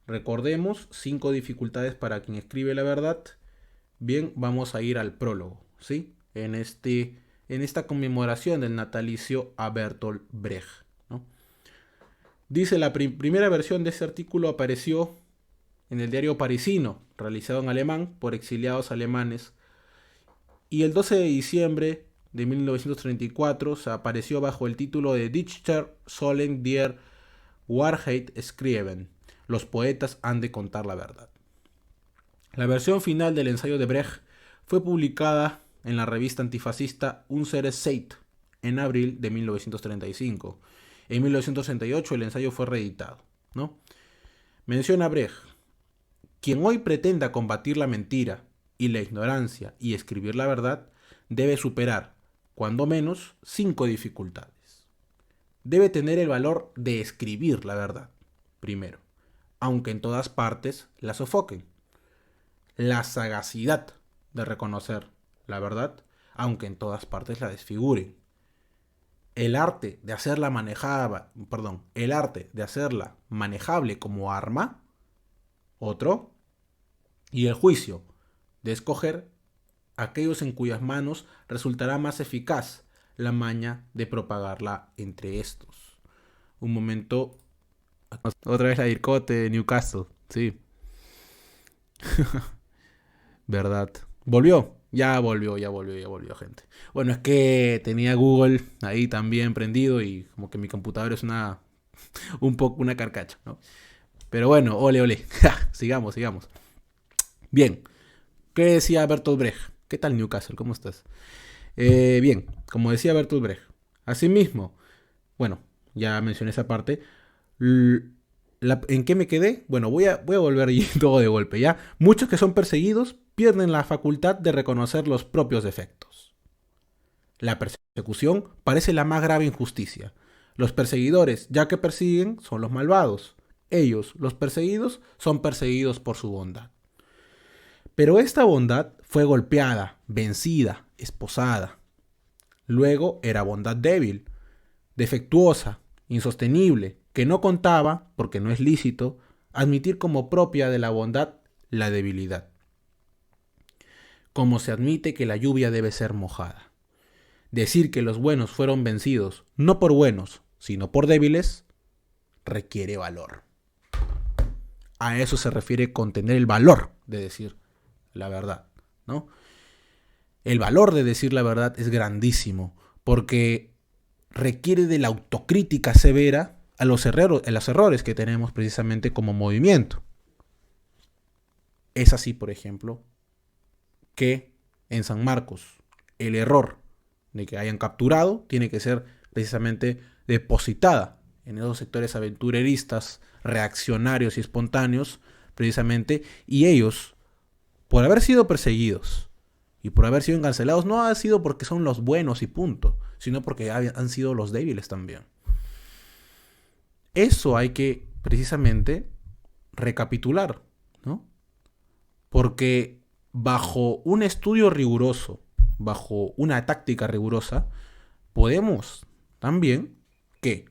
Recordemos 5 dificultades para quien escribe la verdad. Bien, vamos a ir al prólogo, ¿sí? En esta conmemoración del natalicio a Bertolt Brecht, ¿no? Dice, la primera versión de este artículo apareció en el diario parisino, realizado en alemán por exiliados alemanes, y el 12 de diciembre de 1934 se apareció bajo el título de Dichter sollen die Wahrheit schreiben. Los poetas han de contar la verdad. La versión final del ensayo de Brecht fue publicada en la revista antifascista Unsere Zeit en abril de 1935. En 1938 el ensayo fue reeditado, ¿no? Menciona Brecht, quien hoy pretenda combatir la mentira y la ignorancia y escribir la verdad, debe superar, cuando menos, 5 dificultades. Debe tener el valor de escribir la verdad, primero, aunque en todas partes la sofoquen. La sagacidad de reconocer la verdad, aunque en todas partes la desfiguren. El arte de hacerla manejable como arma, otro, y el juicio de escoger aquellos en cuyas manos resultará más eficaz la maña de propagarla entre estos. Un momento. Otra vez la Ircote de Newcastle, sí. ¿Verdad? ¿Volvió? Ya volvió, gente. Bueno, es que tenía Google ahí también prendido y como que mi computadora es un poco una carcacha, ¿no? Pero bueno, ole. sigamos. Bien, ¿qué decía Bertolt Brecht? ¿Qué tal Newcastle? ¿Cómo estás? Bien, como decía Bertolt Brecht, asimismo, bueno, ya mencioné esa parte. ¿En qué me quedé? Bueno, voy a volver todo de golpe, ¿ya? Muchos que son perseguidos pierden la facultad de reconocer los propios defectos. La persecución parece la más grave injusticia. Los perseguidores, ya que persiguen, son los malvados. Ellos, los perseguidos, son perseguidos por su bondad. Pero esta bondad fue golpeada, vencida, esposada. Luego era bondad débil, defectuosa, insostenible, que no contaba, porque no es lícito, admitir como propia de la bondad la debilidad. Como se admite que la lluvia debe ser mojada. Decir que los buenos fueron vencidos, no por buenos, sino por débiles, requiere valor. A eso se refiere con tener el valor de decir la verdad, ¿no? El valor de decir la verdad es grandísimo, porque requiere de la autocrítica severa a los errores que tenemos precisamente como movimiento. Es así, por ejemplo, que en San Marcos el error de que hayan capturado, tiene que ser precisamente depositada en esos sectores aventureristas, reaccionarios y espontáneos, precisamente, y ellos, por haber sido perseguidos y por haber sido encarcelados, no ha sido porque son los buenos y punto, sino porque han sido los débiles también. Eso hay que precisamente recapitular, ¿no? Porque bajo un estudio riguroso, bajo una táctica rigurosa, podemos también, ¿qué?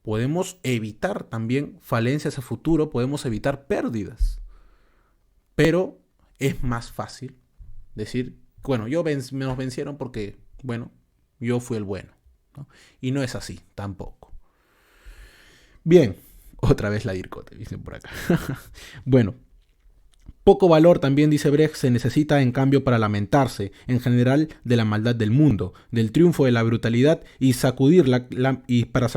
Podemos evitar también falencias a futuro, podemos evitar pérdidas. Pero es más fácil decir, bueno, nos vencieron porque, bueno, yo fui el bueno, ¿no? Y no es así, tampoco. Bien, otra vez la DIRCOTE, dicen por acá. Bueno, poco valor también, dice Brecht, se necesita en cambio para lamentarse, en general, de la maldad del mundo, del triunfo de la brutalidad y para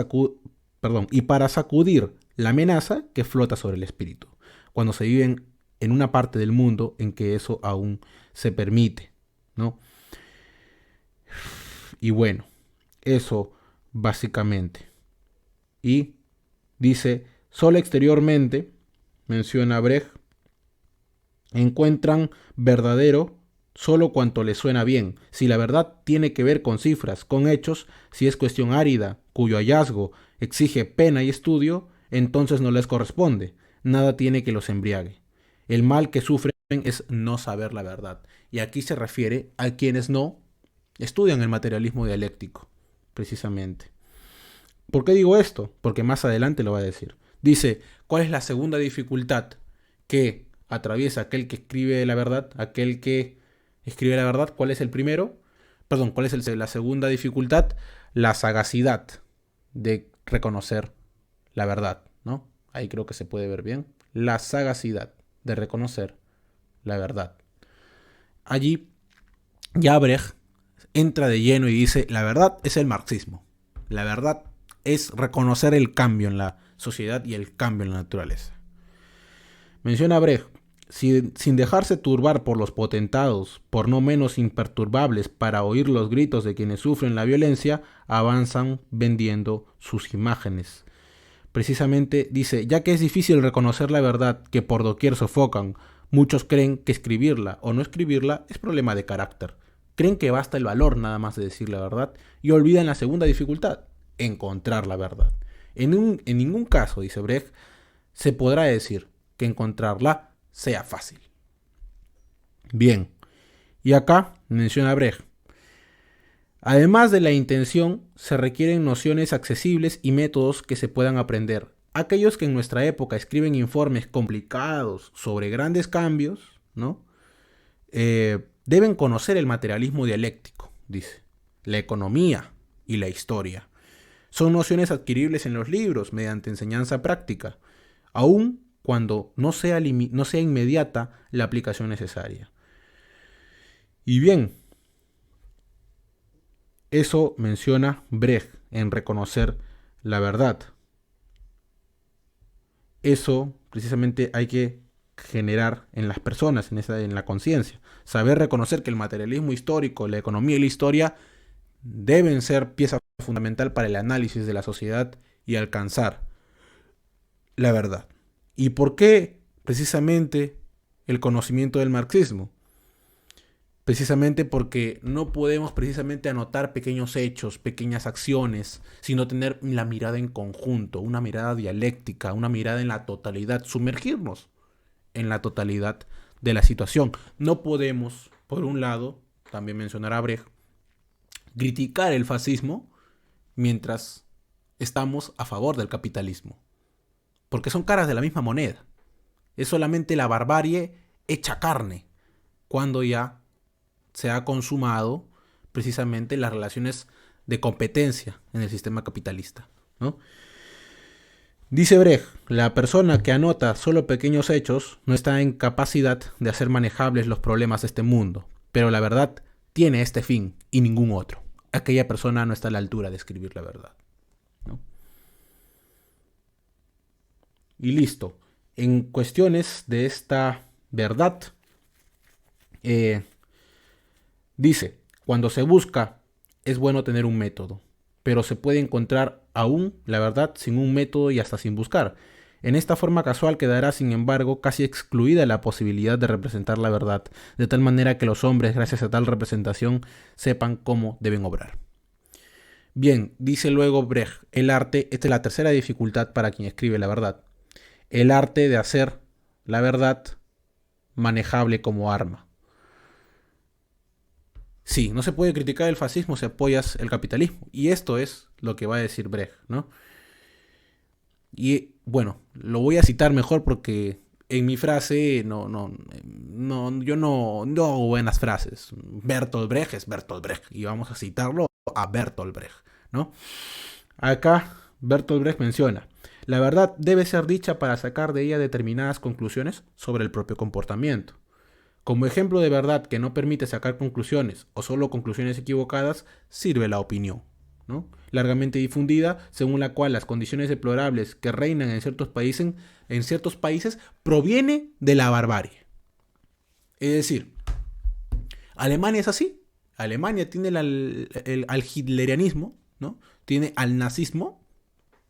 sacudir la amenaza que flota sobre el espíritu, cuando se vive en una parte del mundo en que eso aún se permite, ¿no? Y bueno, eso básicamente. Y dice, solo exteriormente, menciona Brecht, encuentran verdadero solo cuanto les suena bien. Si la verdad tiene que ver con cifras, con hechos, si es cuestión árida, cuyo hallazgo exige pena y estudio, entonces no les corresponde. Nada tiene que los embriague. El mal que sufren es no saber la verdad. Y aquí se refiere a quienes no estudian el materialismo dialéctico, precisamente. ¿Por qué digo esto? Porque más adelante lo va a decir. Dice, ¿cuál es la segunda dificultad que atraviesa aquel que escribe la verdad? Aquel que escribe la verdad, ¿cuál es el primero? Perdón, ¿cuál es la segunda dificultad? La sagacidad de reconocer la verdad, ¿no? Ahí creo que se puede ver bien. La sagacidad de reconocer la verdad. Allí ya Brecht entra de lleno y dice, la verdad es el marxismo. La verdad es reconocer el cambio en la sociedad y el cambio en la naturaleza. Menciona Brecht, sin dejarse turbar por los potentados, por no menos imperturbables para oír los gritos de quienes sufren la violencia, avanzan vendiendo sus imágenes. Precisamente dice, ya que es difícil reconocer la verdad que por doquier sofocan, muchos creen que escribirla o no escribirla es problema de carácter. Creen que basta el valor nada más de decir la verdad y olvidan la segunda dificultad, encontrar la verdad. En ningún caso, dice Brecht, se podrá decir que encontrarla sea fácil. Bien, y acá menciona Brecht, además de la intención, se requieren nociones accesibles y métodos que se puedan aprender. Aquellos que en nuestra época escriben informes complicados sobre grandes cambios, ¿no? Deben conocer el materialismo dialéctico, dice, la economía y la historia. Son nociones adquiribles en los libros mediante enseñanza práctica, aun cuando no sea inmediata la aplicación necesaria. Y bien, eso menciona Brecht en reconocer la verdad. Eso precisamente hay que generar en las personas, en la conciencia. Saber reconocer que el materialismo histórico, la economía y la historia deben ser pieza fundamental para el análisis de la sociedad y alcanzar la verdad. ¿Y por qué precisamente el conocimiento del marxismo? Precisamente porque no podemos precisamente anotar pequeños hechos, pequeñas acciones, sino tener la mirada en conjunto, una mirada dialéctica, una mirada en la totalidad, sumergirnos en la totalidad de la situación. No podemos, por un lado, también mencionará Brecht, criticar el fascismo mientras estamos a favor del capitalismo. Porque son caras de la misma moneda. Es solamente la barbarie hecha carne, cuando ya se ha consumado precisamente las relaciones de competencia en el sistema capitalista, ¿no? Dice Brecht, la persona que anota solo pequeños hechos no está en capacidad de hacer manejables los problemas de este mundo, pero la verdad tiene este fin y ningún otro. Aquella persona no está a la altura de escribir la verdad, ¿no? Y listo. En cuestiones de esta verdad, dice, cuando se busca es bueno tener un método, pero se puede encontrar aún la verdad sin un método y hasta sin buscar. En esta forma casual quedará, sin embargo, casi excluida la posibilidad de representar la verdad, de tal manera que los hombres, gracias a tal representación, sepan cómo deben obrar. Bien, dice luego Brecht, el arte, esta es la tercera dificultad para quien escribe la verdad, el arte de hacer la verdad manejable como arma. Sí, no se puede criticar el fascismo si apoyas el capitalismo, y esto es lo que va a decir Brecht, ¿no? Y bueno, lo voy a citar mejor porque en mi frase yo no hago buenas frases. Bertolt Brecht es Bertolt Brecht y vamos a citarlo a Bertolt Brecht, ¿no? Acá Bertolt Brecht menciona: la verdad debe ser dicha para sacar de ella determinadas conclusiones sobre el propio comportamiento. Como ejemplo de verdad que no permite sacar conclusiones o solo conclusiones equivocadas, sirve la opinión, ¿no? Largamente difundida, según la cual las condiciones deplorables que reinan en ciertos países proviene de la barbarie. Es decir, Alemania es así. Alemania tiene al hitlerianismo, ¿no? Tiene al nazismo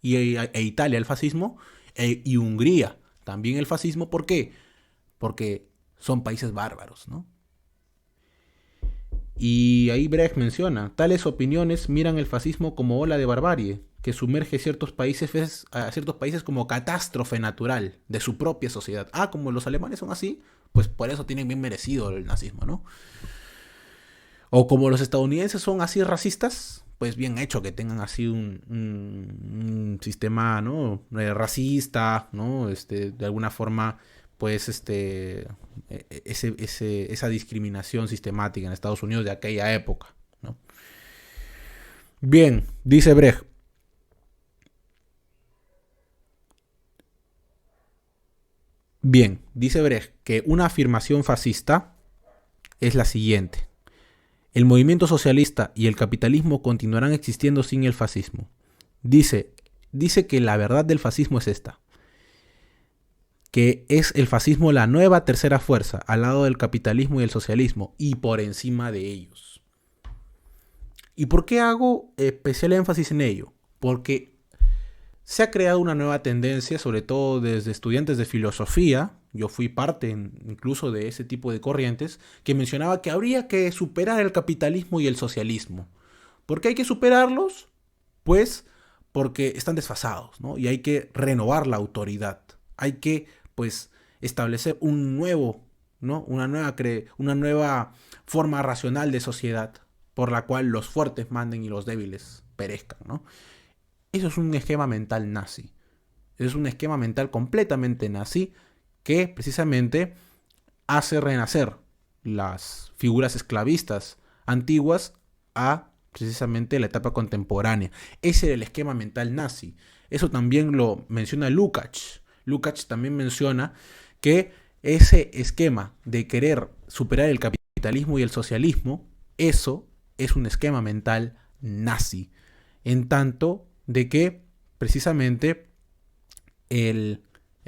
e Italia el fascismo y Hungría también el fascismo. ¿Por qué? Porque son países bárbaros, ¿no? Y ahí Brecht menciona, tales opiniones miran el fascismo como ola de barbarie, que sumerge a ciertos países como catástrofe natural de su propia sociedad. Ah, como los alemanes son así, pues por eso tienen bien merecido el nazismo, ¿no? O como los estadounidenses son así racistas, pues bien hecho que tengan así un sistema, ¿no? Racista, ¿no? De alguna forma, pues esa discriminación sistemática en Estados Unidos de aquella época, ¿no? Bien, dice Brecht. Bien, dice Brecht que una afirmación fascista es la siguiente: el movimiento socialista y el capitalismo continuarán existiendo sin el fascismo. Dice que la verdad del fascismo es esta: que es el fascismo la nueva tercera fuerza al lado del capitalismo y el socialismo y por encima de ellos. ¿Y por qué hago especial énfasis en ello? Porque se ha creado una nueva tendencia, sobre todo desde estudiantes de filosofía, yo fui parte incluso de ese tipo de corrientes, que mencionaba que habría que superar el capitalismo y el socialismo. ¿Por qué hay que superarlos? Pues porque están desfasados, ¿no? Y hay que renovar la autoridad. Hay que, pues, establecer un nuevo, ¿no? Una nueva forma racional de sociedad por la cual los fuertes manden y los débiles perezcan, ¿no? Eso es un esquema mental nazi. Es un esquema mental completamente nazi que precisamente hace renacer las figuras esclavistas antiguas a precisamente la etapa contemporánea. Ese era el esquema mental nazi. Eso también lo menciona Lukács. Lukács también menciona que ese esquema de querer superar el capitalismo y el socialismo, eso es un esquema mental nazi. En tanto de que precisamente el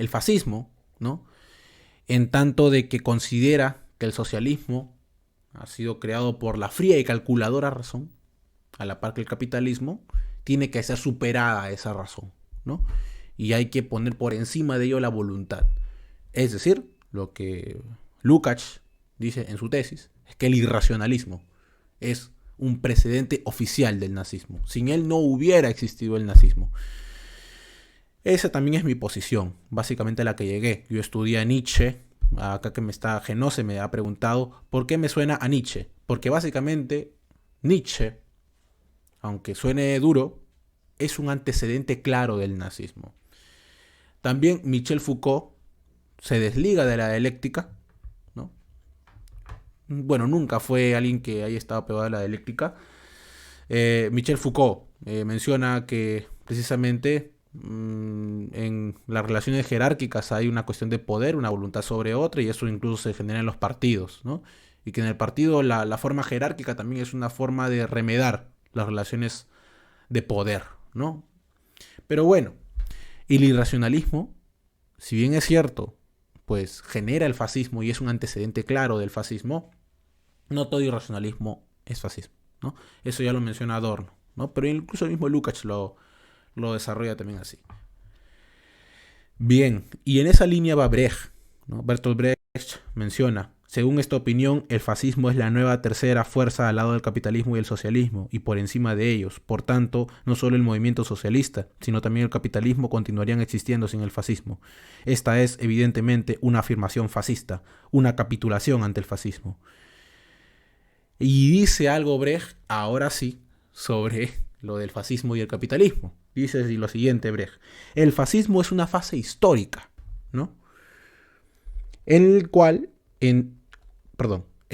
fascismo, ¿no? En tanto de que considera que el socialismo ha sido creado por la fría y calculadora razón, a la par que el capitalismo, tiene que ser superada esa razón, ¿no? Y hay que poner por encima de ello la voluntad. Es decir, lo que Lukács dice en su tesis es que el irracionalismo es un precedente oficial del nazismo. Sin él no hubiera existido el nazismo. Esa también es mi posición, básicamente a la que llegué. Yo estudié a Nietzsche, acá que Genose me ha preguntado por qué me suena a Nietzsche. Porque básicamente Nietzsche, aunque suene duro, es un antecedente claro del nazismo. También Michel Foucault se desliga de la dialéctica, ¿no? Bueno, nunca fue alguien que haya estado pegado a la dialéctica. Michel Foucault menciona que precisamente en las relaciones jerárquicas hay una cuestión de poder, una voluntad sobre otra, y eso incluso se genera en los partidos, ¿no? Y que en el partido la forma jerárquica también es una forma de remedar las relaciones de poder, ¿no? Pero bueno, y el irracionalismo, si bien es cierto, pues genera el fascismo y es un antecedente claro del fascismo, no todo irracionalismo es fascismo. ¿no? Eso ya lo menciona Adorno, ¿no? Pero incluso el mismo Lukács lo desarrolla también así. Bien, y en esa línea va Brecht, ¿no? Bertolt Brecht menciona: según esta opinión, el fascismo es la nueva tercera fuerza al lado del capitalismo y el socialismo, y por encima de ellos. Por tanto, no solo el movimiento socialista, sino también el capitalismo continuarían existiendo sin el fascismo. Esta es, evidentemente, una afirmación fascista, una capitulación ante el fascismo. Y dice algo Brecht, ahora sí, sobre lo del fascismo y el capitalismo. Dice lo siguiente Brecht: el fascismo es una fase histórica, ¿no? El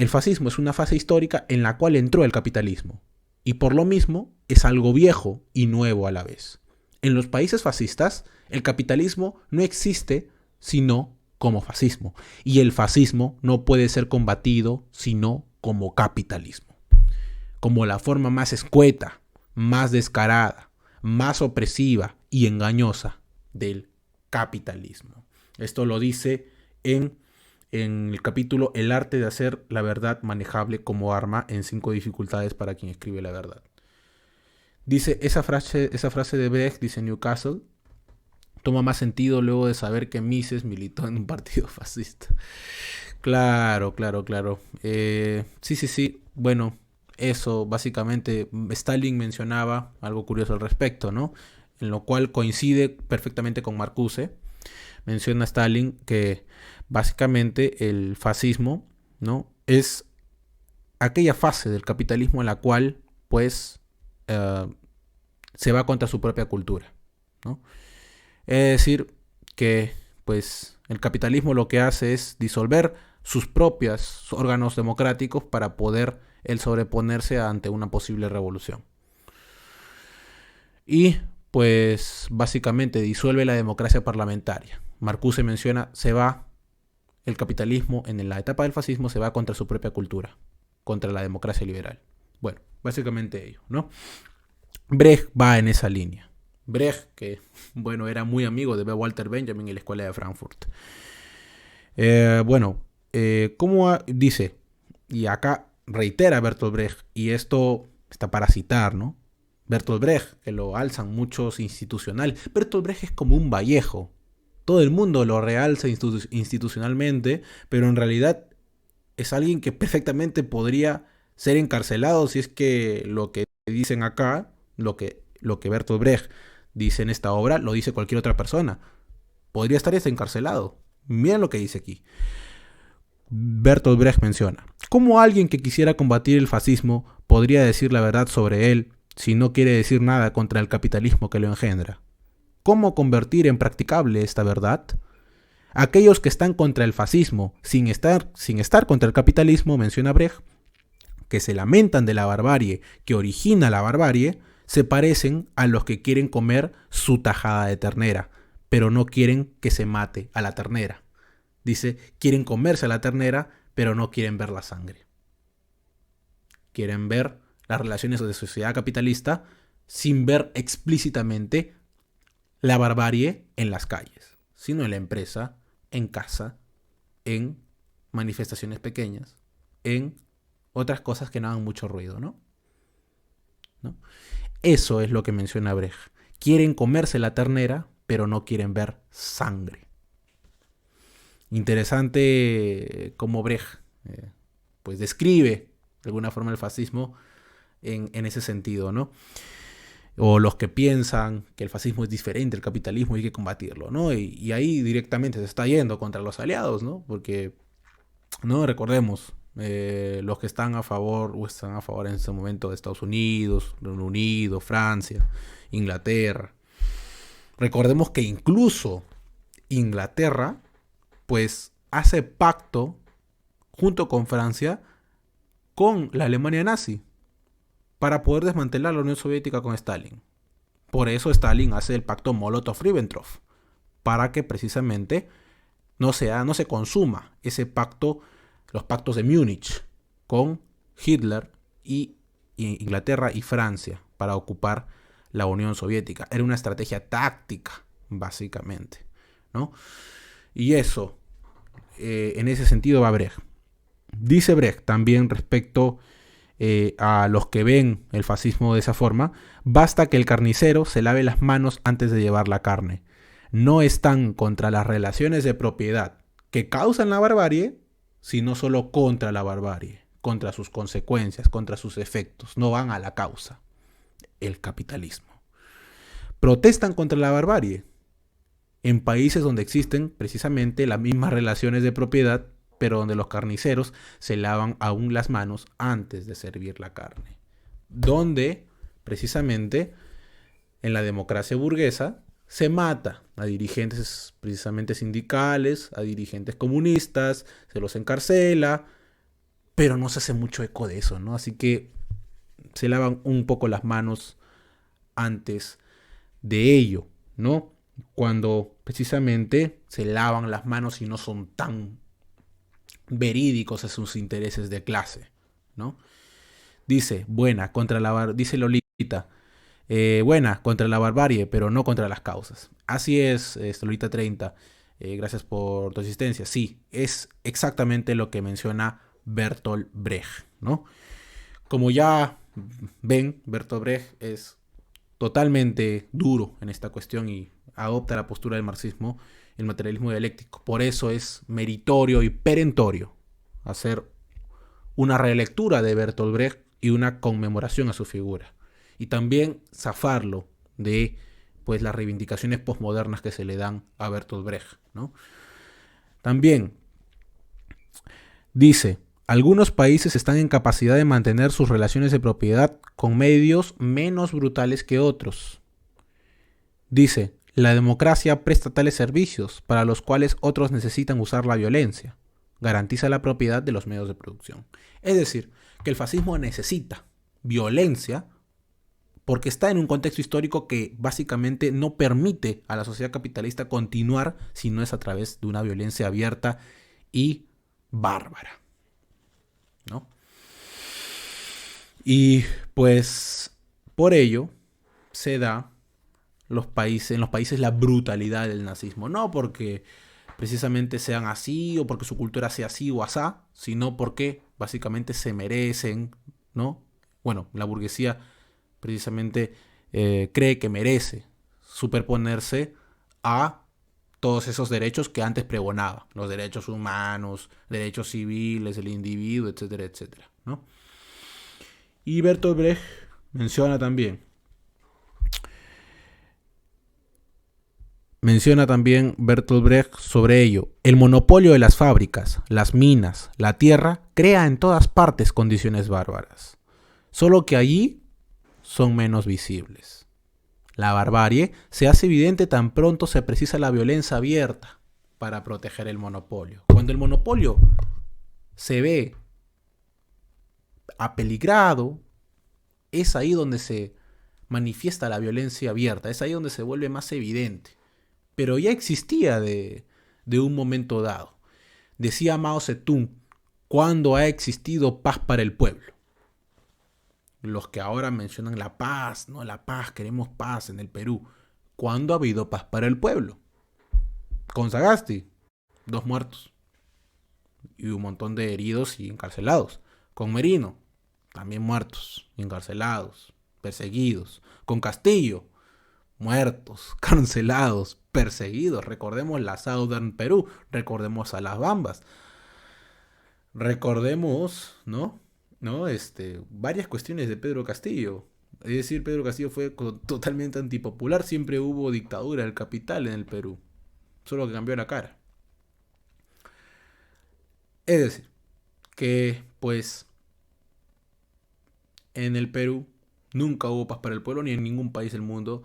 fascismo es una fase histórica en la cual entró el capitalismo, y por lo mismo es algo viejo y nuevo a la vez. En los países fascistas, el capitalismo no existe sino como fascismo, y el fascismo no puede ser combatido sino como capitalismo, como la forma más escueta, más descarada, más opresiva y engañosa del capitalismo. Esto lo dice en el capítulo El arte de hacer la verdad manejable como arma en 5 dificultades para quien escribe la verdad. Dice esa frase de Brecht, dice Newcastle, toma más sentido luego de saber que Mises militó en un partido fascista. Claro. Sí. Bueno, eso básicamente Stalin mencionaba algo curioso al respecto, ¿no? En lo cual coincide perfectamente con Marcuse. Menciona Stalin que básicamente el fascismo, ¿no?, es aquella fase del capitalismo en la cual pues se va contra su propia cultura, ¿no? Es decir, que pues el capitalismo lo que hace es disolver sus propios órganos democráticos para poder él sobreponerse ante una posible revolución. Y pues básicamente disuelve la democracia parlamentaria. Marcuse menciona, el capitalismo en la etapa del fascismo se va contra su propia cultura, contra la democracia liberal. Bueno, básicamente ello, ¿no? Brecht va en esa línea. Brecht, que bueno, era muy amigo de Walter Benjamin en la escuela de Frankfurt. ¿Cómo dice? Y acá reitera Bertolt Brecht, y esto está para citar, ¿no? Bertolt Brecht, que lo alzan muchos institucionales. Bertolt Brecht es como un Vallejo. Todo el mundo lo realza institucionalmente, pero en realidad es alguien que perfectamente podría ser encarcelado si es que lo que dicen acá, lo que Bertolt Brecht dice en esta obra, lo dice cualquier otra persona. Podría estar encarcelado. Miren lo que dice aquí. Bertolt Brecht menciona: ¿cómo alguien que quisiera combatir el fascismo podría decir la verdad sobre él si no quiere decir nada contra el capitalismo que lo engendra? ¿Cómo convertir en practicable esta verdad? Aquellos que están contra el fascismo sin estar contra el capitalismo, menciona Brecht, que se lamentan de la barbarie que origina la barbarie, se parecen a los que quieren comer su tajada de ternera, pero no quieren que se mate a la ternera. Dice, quieren comerse a la ternera, pero no quieren ver la sangre. Quieren ver las relaciones de sociedad capitalista sin ver explícitamente la barbarie en las calles, sino en la empresa, en casa, en manifestaciones pequeñas, en otras cosas que no hagan mucho ruido, ¿no? Eso es lo que menciona Brecht. Quieren comerse la ternera, pero no quieren ver sangre. Interesante cómo Brecht pues describe de alguna forma el fascismo en ese sentido, ¿no? O los que piensan que el fascismo es diferente al capitalismo y hay que combatirlo, ¿no? Y ahí directamente se está yendo contra los aliados, ¿no? Porque, no recordemos, los que están a favor en este momento de Estados Unidos, Reino Unido, Francia, Inglaterra. Recordemos que incluso Inglaterra pues hace pacto junto con Francia con la Alemania nazi para poder desmantelar la Unión Soviética con Stalin. Por eso Stalin hace el pacto Molotov-Ribbentrop, para que precisamente no se consuma ese pacto, los pactos de Múnich con Hitler y Inglaterra y Francia para ocupar la Unión Soviética. Era una estrategia táctica, básicamente, ¿no? Y eso, en ese sentido va Brecht. Dice Brecht también respecto a los que ven el fascismo de esa forma, basta que el carnicero se lave las manos antes de llevar la carne. No están contra las relaciones de propiedad que causan la barbarie, sino solo contra la barbarie, contra sus consecuencias, contra sus efectos. No van a la causa, el capitalismo. Protestan contra la barbarie en países donde existen precisamente las mismas relaciones de propiedad, pero donde los carniceros se lavan aún las manos antes de servir la carne. Donde, precisamente, en la democracia burguesa, se mata a dirigentes precisamente sindicales, a dirigentes comunistas, se los encarcela, pero no se hace mucho eco de eso, ¿no? Así que se lavan un poco las manos antes de ello, ¿no? Cuando precisamente se lavan las manos y no son tan verídicos a sus intereses de clase, ¿no? Dice, dice Lolita, buena contra la barbarie, pero no contra las causas. Así es, Lolita 30, gracias por tu asistencia. Sí, es exactamente lo que menciona Bertolt Brecht, ¿no? Como ya ven, Bertolt Brecht es totalmente duro en esta cuestión y adopta la postura del marxismo, el materialismo dialéctico. Por eso es meritorio y perentorio hacer una relectura de Bertolt Brecht y una conmemoración a su figura. Y también zafarlo de pues, las reivindicaciones posmodernas que se le dan a Bertolt Brecht, ¿no? También dice, algunos países están en capacidad de mantener sus relaciones de propiedad con medios menos brutales que otros. Dice, la democracia presta tales servicios para los cuales otros necesitan usar la violencia. Garantiza la propiedad de los medios de producción. Es decir, que el fascismo necesita violencia porque está en un contexto histórico que básicamente no permite a la sociedad capitalista continuar si no es a través de una violencia abierta y bárbara, ¿no? Y pues por ello se da en los países la brutalidad del nazismo, no porque precisamente sean así o porque su cultura sea así o asá, sino porque básicamente se merecen, ¿no? Bueno, la burguesía precisamente cree que merece superponerse a todos esos derechos que antes pregonaba, los derechos humanos, derechos civiles, el individuo, etcétera, etcétera, ¿no? Y Bertolt Brecht menciona también Bertolt Brecht sobre ello. El monopolio de las fábricas, las minas, la tierra, crea en todas partes condiciones bárbaras. Solo que allí son menos visibles. La barbarie se hace evidente tan pronto se precisa la violencia abierta para proteger el monopolio. Cuando el monopolio se ve apeligrado, es ahí donde se manifiesta la violencia abierta, es ahí donde se vuelve más evidente. Pero ya existía de un momento dado. Decía Mao Zedong, ¿cuándo ha existido paz para el pueblo? Los que ahora mencionan la paz, no la paz, queremos paz en el Perú. ¿Cuándo ha habido paz para el pueblo? Con Sagasti, 2 muertos y un montón de heridos y encarcelados. Con Merino, también muertos y encarcelados, perseguidos. Con Castillo, muertos, cancelados, perseguidos. Recordemos la Southern Perú, recordemos a las Bambas, recordemos, ¿no? Varias cuestiones de Pedro Castillo. Es decir, Pedro Castillo fue totalmente antipopular, siempre hubo dictadura del capital en el Perú, solo que cambió la cara. Es decir, que pues en el Perú nunca hubo paz para el pueblo, ni en ningún país del mundo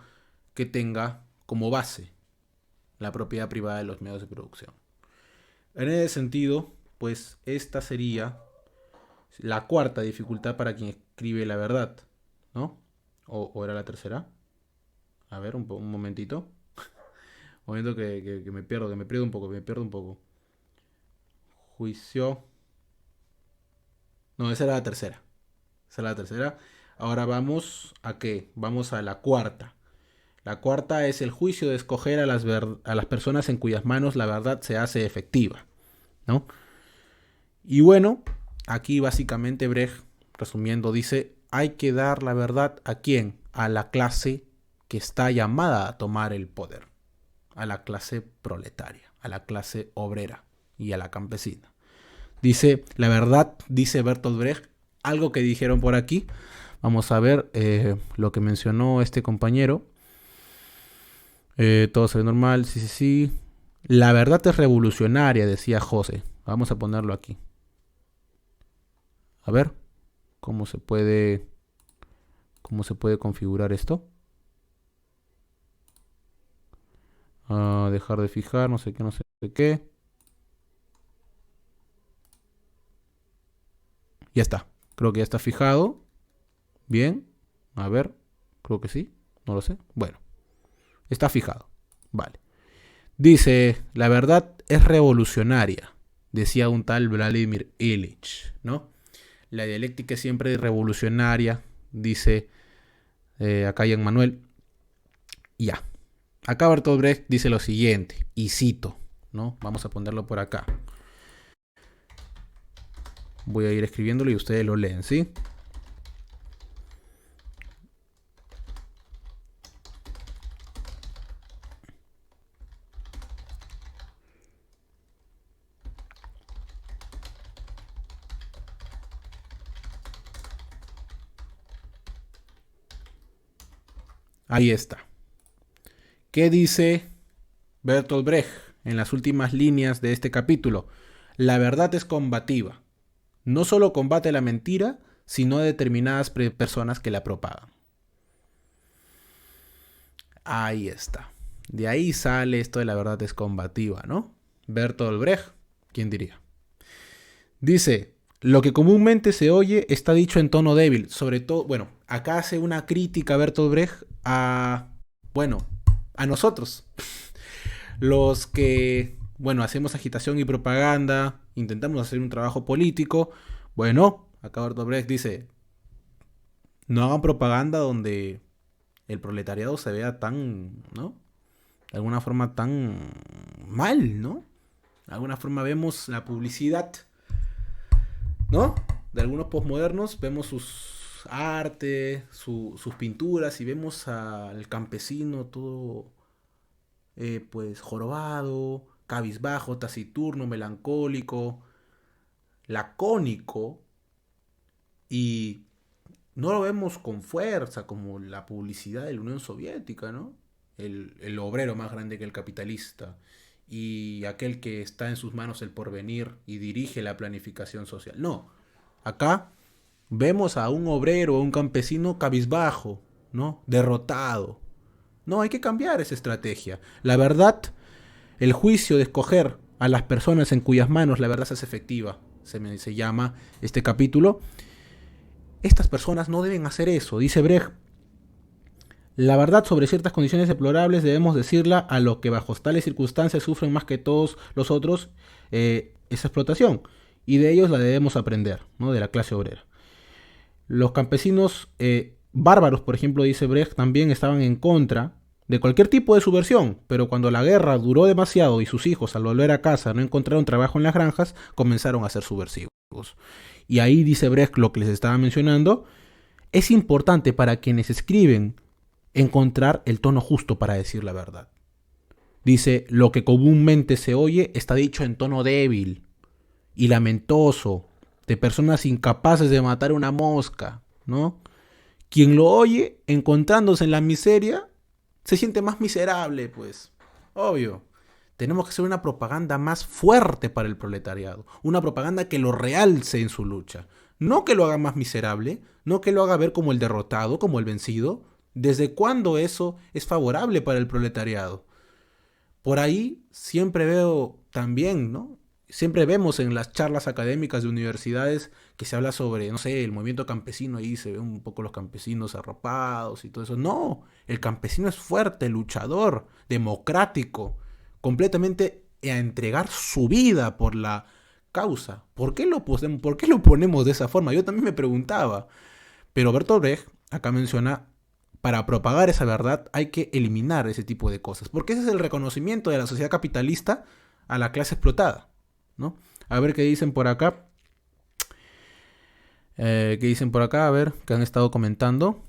que tenga como base la propiedad privada de los medios de producción. En ese sentido, pues esta sería la cuarta dificultad para quien escribe la verdad, ¿no? ¿O era la tercera? A ver, un momentito. Un momento que me pierdo un poco. Juicio. No, esa era la tercera. Ahora vamos a qué? Vamos a la cuarta. La cuarta es el juicio de escoger a las personas en cuyas manos la verdad se hace efectiva, ¿no? Y bueno, aquí básicamente Brecht resumiendo, dice, hay que dar la verdad ¿a quién? A la clase que está llamada a tomar el poder, a la clase proletaria, a la clase obrera y a la campesina. Dice, la verdad, dice Bertolt Brecht, algo que dijeron por aquí. Vamos a ver lo que mencionó este compañero. Todo se ve normal, sí, sí, sí. La verdad es revolucionaria, decía José. Vamos a ponerlo aquí. A ver, ¿cómo se puede configurar esto? Dejar de fijar, no sé qué, no sé qué. Ya está. Creo que ya está fijado. Bien. A ver. Creo que sí. No lo sé. Bueno. Está fijado. Vale. Dice, la verdad es revolucionaria. Decía un tal Vladimir Ilich, ¿no? La dialéctica es siempre revolucionaria. Dice acá Jean Manuel. Ya. Acá Bertolt Brecht dice lo siguiente. Y cito, ¿no? Vamos a ponerlo por acá. Voy a ir escribiéndolo y ustedes lo leen, ¿sí? Ahí está. ¿Qué dice Bertolt Brecht en las últimas líneas de este capítulo? La verdad es combativa. No solo combate la mentira, sino a determinadas personas que la propagan. Ahí está. De ahí sale esto de la verdad es combativa, ¿no? Bertolt Brecht, ¿quién diría? Dice, lo que comúnmente se oye está dicho en tono débil. Sobre todo, bueno, acá hace una crítica Bertolt Brecht a nosotros. Los que, bueno, hacemos agitación y propaganda, intentamos hacer un trabajo político. Bueno, acá Bertolt Brecht dice, no hagan propaganda donde el proletariado se vea tan, ¿no? De alguna forma tan mal, ¿no? De alguna forma vemos la publicidad, ¿no? De algunos postmodernos, vemos sus arte, sus pinturas y vemos al campesino todo pues jorobado, cabizbajo, taciturno, melancólico, lacónico, y no lo vemos con fuerza como la publicidad de la Unión Soviética, ¿no? El obrero más grande que el capitalista y aquel que está en sus manos el porvenir y dirige la planificación social. No, acá vemos a un obrero, a un campesino cabizbajo, ¿no? Derrotado. No, hay que cambiar esa estrategia. La verdad, el juicio de escoger a las personas en cuyas manos la verdad se hace efectiva, se llama este capítulo. Estas personas no deben hacer eso, dice Brecht. La verdad sobre ciertas condiciones deplorables debemos decirla a los que bajo tales circunstancias sufren más que todos los otros esa explotación. Y de ellos la debemos aprender, ¿no? De la clase obrera. Los campesinos bárbaros, por ejemplo, dice Brecht, también estaban en contra de cualquier tipo de subversión, pero cuando la guerra duró demasiado y sus hijos al volver a casa no encontraron trabajo en las granjas, comenzaron a ser subversivos. Y ahí dice Brecht lo que les estaba mencionando, es importante para quienes escriben encontrar el tono justo para decir la verdad. Dice, lo que comúnmente se oye está dicho en tono débil y lamentoso, de personas incapaces de matar una mosca, ¿no? Quien lo oye, encontrándose en la miseria, se siente más miserable, pues. Obvio. Tenemos que hacer una propaganda más fuerte para el proletariado. Una propaganda que lo realce en su lucha. No que lo haga más miserable, no que lo haga ver como el derrotado, como el vencido. ¿Desde cuándo eso es favorable para el proletariado? Por ahí siempre veo también, ¿no? Siempre vemos en las charlas académicas de universidades que se habla sobre, no sé, el movimiento campesino, ahí se ve un poco los campesinos arropados y todo eso. No, el campesino es fuerte, luchador, democrático, completamente a entregar su vida por la causa. ¿Por qué lo ponemos de esa forma? Yo también me preguntaba. Pero Bertolt Brecht acá menciona, para propagar esa verdad hay que eliminar ese tipo de cosas, porque ese es el reconocimiento de la sociedad capitalista a la clase explotada, ¿no? A ver qué dicen por acá. ¿Qué dicen por acá? A ver, ¿qué han estado comentando?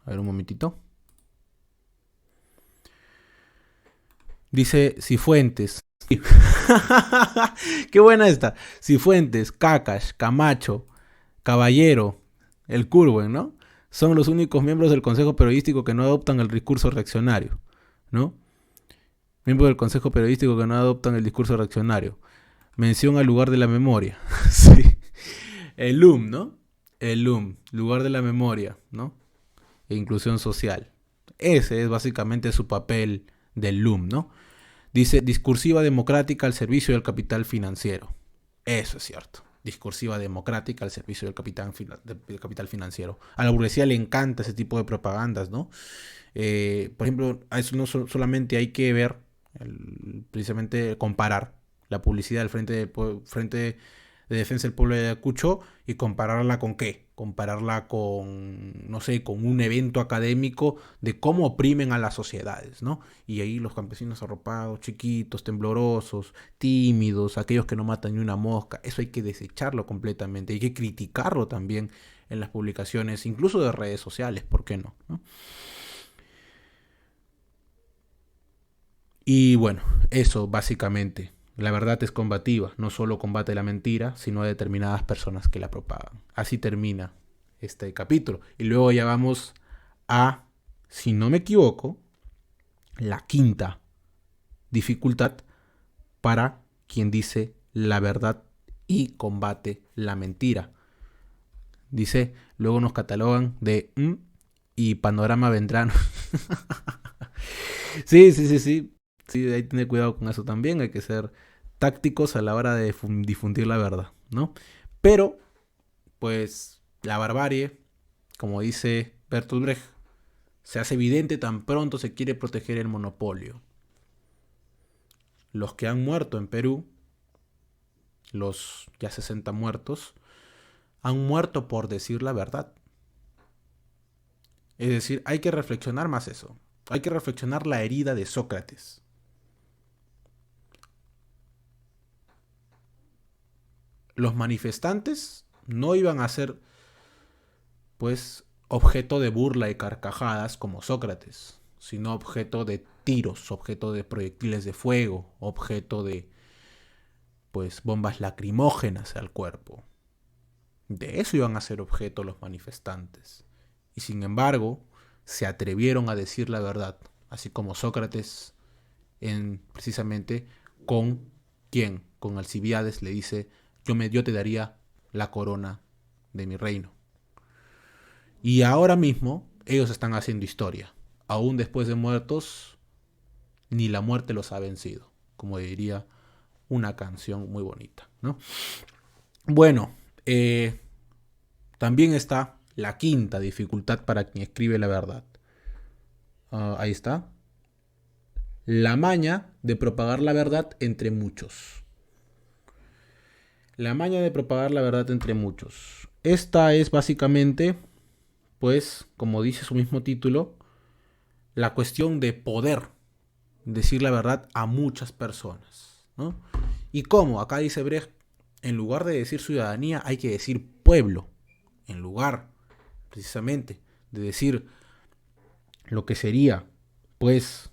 A ver, un momentito. Dice Cifuentes. Qué buena esta. Cifuentes, Cacash, Camacho, Caballero, el Curwen, ¿no? Son los únicos miembros del Consejo Periodístico que no adoptan el discurso reaccionario, ¿no? Miembros del Consejo Periodístico que no adoptan el discurso reaccionario. Mención al lugar de la memoria. Sí. El LUM, ¿no? El LUM, lugar de la memoria, ¿no? E inclusión social. Ese es básicamente su papel del LUM, ¿no? Dice discursiva democrática al servicio del capital financiero. Eso es cierto. Discursiva democrática al servicio del capital financiero. A la burguesía le encanta ese tipo de propagandas, ¿no? Por ejemplo, a eso no solamente hay que ver, precisamente comparar la publicidad del Frente de Defensa del Pueblo de Ayacucho y compararla con qué. Compararla con, no sé, con un evento académico de cómo oprimen a las sociedades, ¿no? Y ahí los campesinos arropados, chiquitos, temblorosos, tímidos, aquellos que no matan ni una mosca, eso hay que desecharlo completamente, hay que criticarlo también en las publicaciones, incluso de redes sociales, ¿por qué no? ¿No? Y bueno, eso básicamente. La verdad es combativa, no solo combate la mentira, sino a determinadas personas que la propagan. Así termina este capítulo. Y luego ya vamos a, si no me equivoco, la quinta dificultad para quien dice la verdad y combate la mentira. Dice, luego nos catalogan de y panorama vendrán. Sí, sí, sí, sí. Sí, hay que tener cuidado con eso también. Hay que ser tácticos a la hora de difundir la verdad, ¿no? Pero, pues, la barbarie, como dice Bertolt Brecht, se hace evidente tan pronto se quiere proteger el monopolio. Los que han muerto en Perú, los ya 60 muertos, han muerto por decir la verdad. Es decir, hay que reflexionar más eso. Hay que reflexionar la herida de Sócrates. Los manifestantes no iban a ser, pues, objeto de burla y carcajadas como Sócrates, sino objeto de tiros, objeto de proyectiles de fuego, objeto de, pues, bombas lacrimógenas al cuerpo. De eso iban a ser objeto los manifestantes. Y sin embargo, se atrevieron a decir la verdad, así como Sócrates precisamente con ¿quién? Con Alcibiades le dice, yo te daría la corona de mi reino. Y ahora mismo ellos están haciendo historia. Aún después de muertos, ni la muerte los ha vencido, como diría una canción muy bonita, ¿no? Bueno, también está la quinta dificultad para quien escribe la verdad. Ahí está. La maña de propagar la verdad entre muchos. La maña de propagar la verdad entre muchos. Esta es básicamente, pues, como dice su mismo título, la cuestión de poder decir la verdad a muchas personas, ¿no? ¿Y cómo? Acá dice Brecht, en lugar de decir ciudadanía hay que decir pueblo. En lugar, precisamente, de decir lo que sería, pues,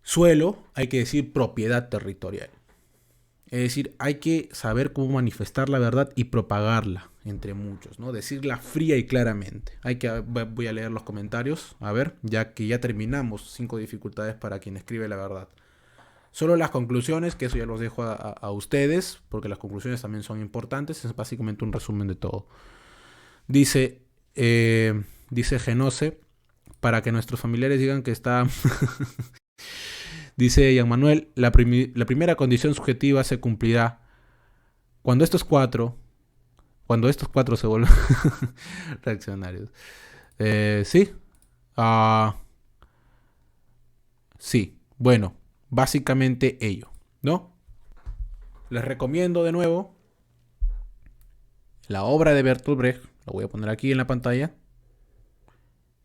suelo, hay que decir propiedad territorial. Es decir, hay que saber cómo manifestar la verdad y propagarla entre muchos, ¿no? Decirla fría y claramente. Voy a leer los comentarios, a ver, ya que ya terminamos 5 dificultades para quien escribe la verdad. Solo las conclusiones, que eso ya los dejo a ustedes, porque las conclusiones también son importantes, es básicamente un resumen de todo. Dice Genose, para que nuestros familiares digan que está... Dice Jean Manuel, la primera condición subjetiva se cumplirá cuando estos cuatro se vuelven reaccionarios. Sí. Sí. Bueno, básicamente ello, ¿no? Les recomiendo de nuevo la obra de Bertolt Brecht. Lo voy a poner aquí en la pantalla.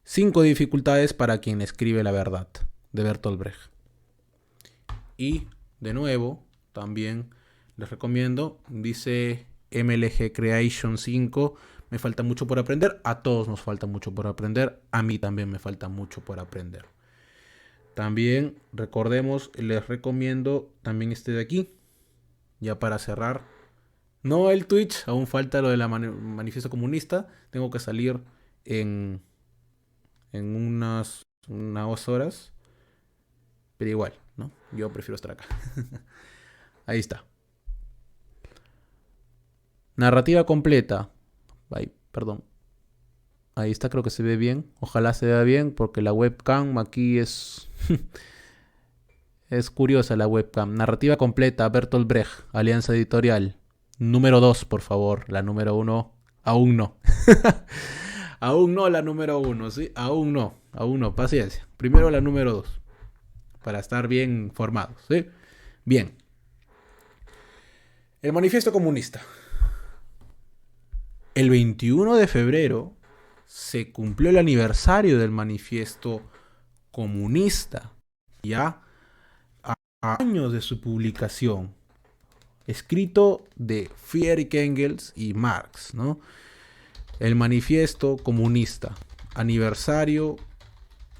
5 dificultades para quien escribe la verdad, de Bertolt Brecht. Y, de nuevo, también les recomiendo, dice MLG Creation 5 me falta mucho por aprender. A todos nos falta mucho por aprender. A mí también me falta mucho por aprender. También recordemos, les recomiendo también este de aquí. Ya para cerrar. No el Twitch, aún falta lo de la manifiesto comunista. Tengo que salir en unas 2 horas. Pero igual, ¿no? Yo prefiero estar acá. Ahí está. Narrativa completa. Ay, perdón. Ahí está, creo que se ve bien. Ojalá se vea bien porque la webcam aquí es... es curiosa la webcam. Narrativa completa, Bertolt Brecht, Alianza Editorial. Número 2, por favor. La número 1, aún no. Aún no la número 1, ¿sí? Aún no, paciencia. Primero la número 2. Para estar bien formados, ¿sí? Bien. El manifiesto comunista. El 21 de febrero se cumplió el aniversario del manifiesto comunista. Ya a años de su publicación. Escrito de Friedrich Engels y Marx, ¿no? El manifiesto comunista. Aniversario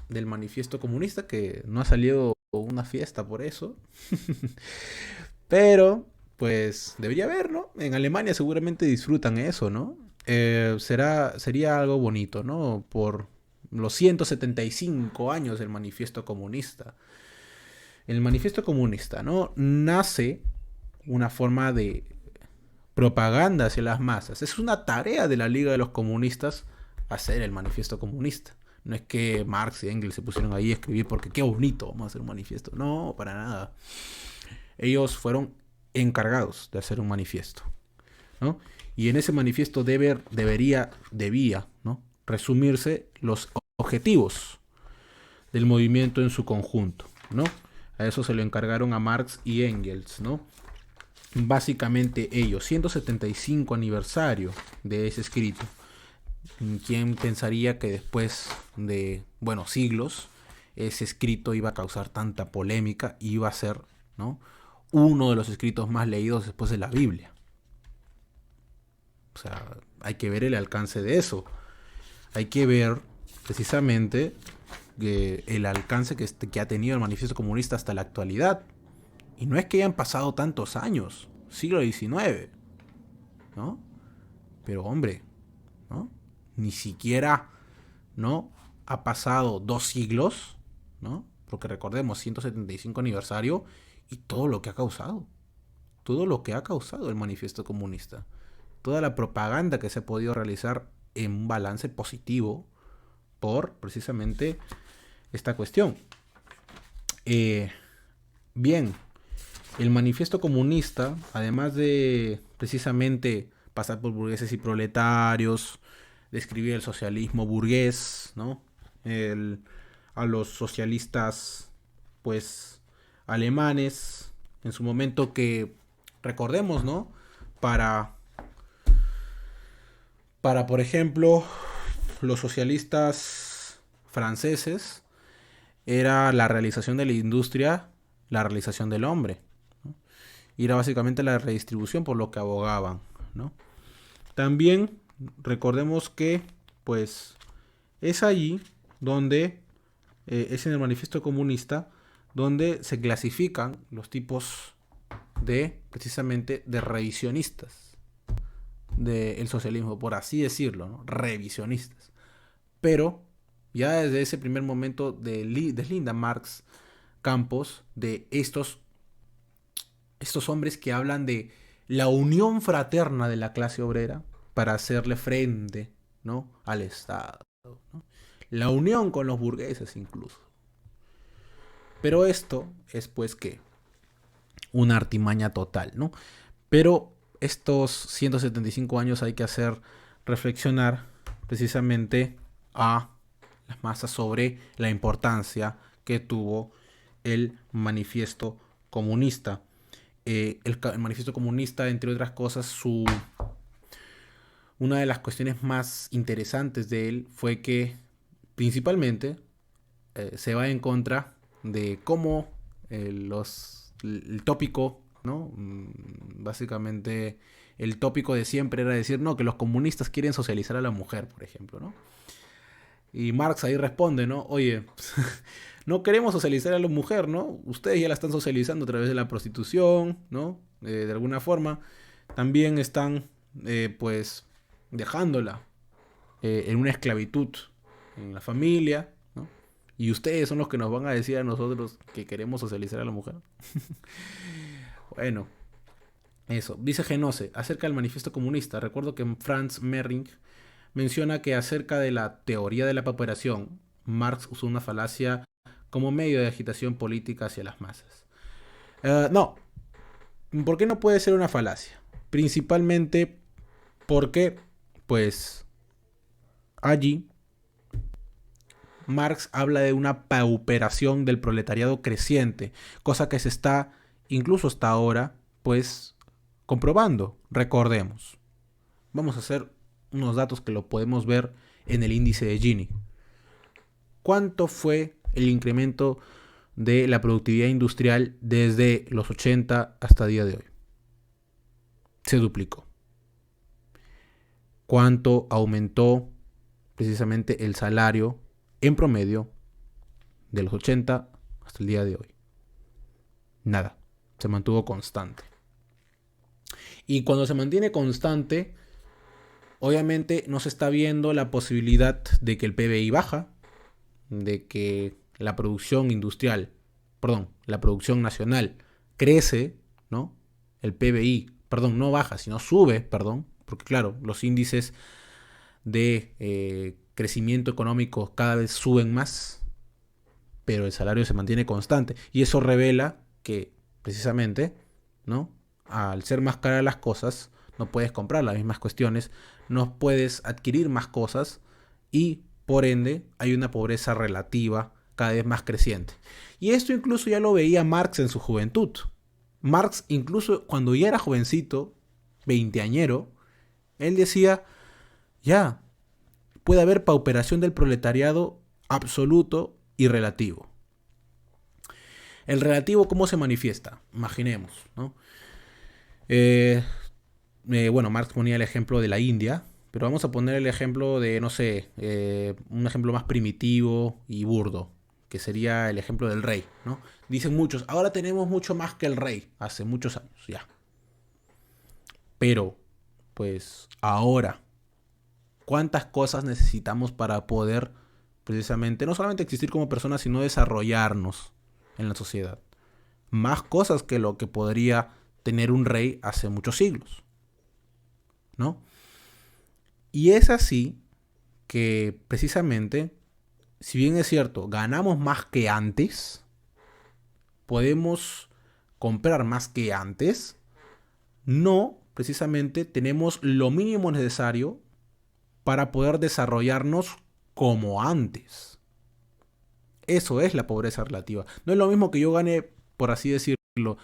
del manifiesto comunista, que no ha salido una fiesta por eso. Pero, pues, debería haber, ¿no? En Alemania seguramente disfrutan eso, ¿no? Sería algo bonito, ¿no? Por los 175 años del manifiesto comunista. El manifiesto comunista, ¿no? Nace una forma de propaganda hacia las masas. Es una tarea de la Liga de los Comunistas hacer el manifiesto comunista. No es que Marx y Engels se pusieron ahí a escribir porque qué bonito, vamos a hacer un manifiesto. No, para nada. Ellos fueron encargados de hacer un manifiesto, ¿no? Y en ese manifiesto debía, ¿no? Resumirse los objetivos del movimiento en su conjunto, ¿no? A eso se lo encargaron a Marx y Engels, ¿no? Básicamente ellos, 175 aniversario de ese escrito. ¿Quién pensaría que después de, bueno, siglos, ese escrito iba a causar tanta polémica y iba a ser, ¿no?, uno de los escritos más leídos después de la Biblia? O sea, hay que ver el alcance de eso. Hay que ver precisamente el alcance que ha tenido el manifiesto comunista hasta la actualidad. Y no es que hayan pasado tantos años, siglo XIX, ¿no? Pero hombre, ¿no? Ni siquiera, ¿no?, ha pasado 2 siglos, ¿no? Porque recordemos, 175 aniversario y todo lo que ha causado. Todo lo que ha causado el manifiesto comunista. Toda la propaganda que se ha podido realizar en un balance positivo por precisamente esta cuestión. Bien, el manifiesto comunista, además de precisamente pasar por burgueses y proletarios, describir el socialismo burgués, ¿no? A los socialistas, pues, alemanes, en su momento, que recordemos, ¿no? Para por ejemplo, los socialistas franceses era la realización de la industria, la realización del hombre, ¿no? Y era básicamente la redistribución por lo que abogaban, ¿no? También recordemos que, pues, es allí donde, es en el manifiesto comunista, donde se clasifican los tipos de, precisamente, de revisionistas del socialismo, por así decirlo, ¿no? Revisionistas. Pero ya desde ese primer momento deslinda Marx campos de estos hombres que hablan de la unión fraterna de la clase obrera para hacerle frente, ¿no?, al Estado, ¿no? La unión con los burgueses incluso. Pero esto es, pues, que una artimaña total, ¿no? Pero estos 175 años hay que hacer reflexionar precisamente a las masas sobre la importancia que tuvo el manifiesto comunista. El manifiesto comunista, entre otras cosas, una de las cuestiones más interesantes de él fue que principalmente se va en contra de cómo el tópico ¿no? Básicamente el tópico de siempre era decir, no, que los comunistas quieren socializar a la mujer, por ejemplo, ¿no? Y Marx ahí responde, ¿no? Oye, no queremos socializar a la mujer, ¿no? Ustedes ya la están socializando a través de la prostitución, ¿no? De alguna forma. También están, pues, dejándola en una esclavitud en la familia, ¿no? Y ustedes son los que nos van a decir a nosotros que queremos socializar a la mujer. Bueno, eso. Dice Genose, acerca del manifiesto comunista. Recuerdo que Franz Mehring menciona que acerca de la teoría de la pauperación, Marx usó una falacia como medio de agitación política hacia las masas. No, ¿por qué no puede ser una falacia? Principalmente porque, pues, allí Marx habla de una pauperación del proletariado creciente, cosa que se está, incluso hasta ahora, pues, comprobando. Recordemos. Vamos a hacer unos datos que lo podemos ver en el índice de Gini. ¿Cuánto fue el incremento de la productividad industrial desde los 80 hasta el día de hoy? Se duplicó. ¿Cuánto aumentó precisamente el salario en promedio de los 80 hasta el día de hoy? Nada. Se mantuvo constante. Y cuando se mantiene constante, obviamente no se está viendo la posibilidad de que el PBI baja, de que la producción industrial, la producción nacional crece, ¿no? El PBI, no baja, sino sube, porque claro, los índices de crecimiento económico cada vez suben más, pero el salario se mantiene constante. Y eso revela que, precisamente, ¿no? Al ser más caras las cosas, no puedes comprar las mismas cuestiones, no puedes adquirir más cosas y, por ende, hay una pobreza relativa cada vez más creciente. Y esto incluso ya lo veía Marx en su juventud. Marx, incluso cuando ya era jovencito, veinteañero, él decía, ya, puede haber pauperación del proletariado absoluto y relativo. El relativo, ¿cómo se manifiesta? Imaginemos, ¿no? Bueno, Marx ponía el ejemplo de la India, pero vamos a poner el ejemplo de, no sé, un ejemplo más primitivo y burdo, que sería el ejemplo del rey, ¿no? Dicen muchos, ahora tenemos mucho más que el rey, hace muchos años, ya. Pero, pues, ahora, ¿cuántas cosas necesitamos para poder, precisamente, no solamente existir como personas, sino desarrollarnos en la sociedad? Más cosas que lo que podría tener un rey hace muchos siglos, ¿no? Y es así que, precisamente, si bien es cierto, ganamos más que antes, podemos comprar más que antes, no, precisamente, tenemos lo mínimo necesario para poder desarrollarnos como antes. Eso es la pobreza relativa. No es lo mismo que yo gane, por así decirlo,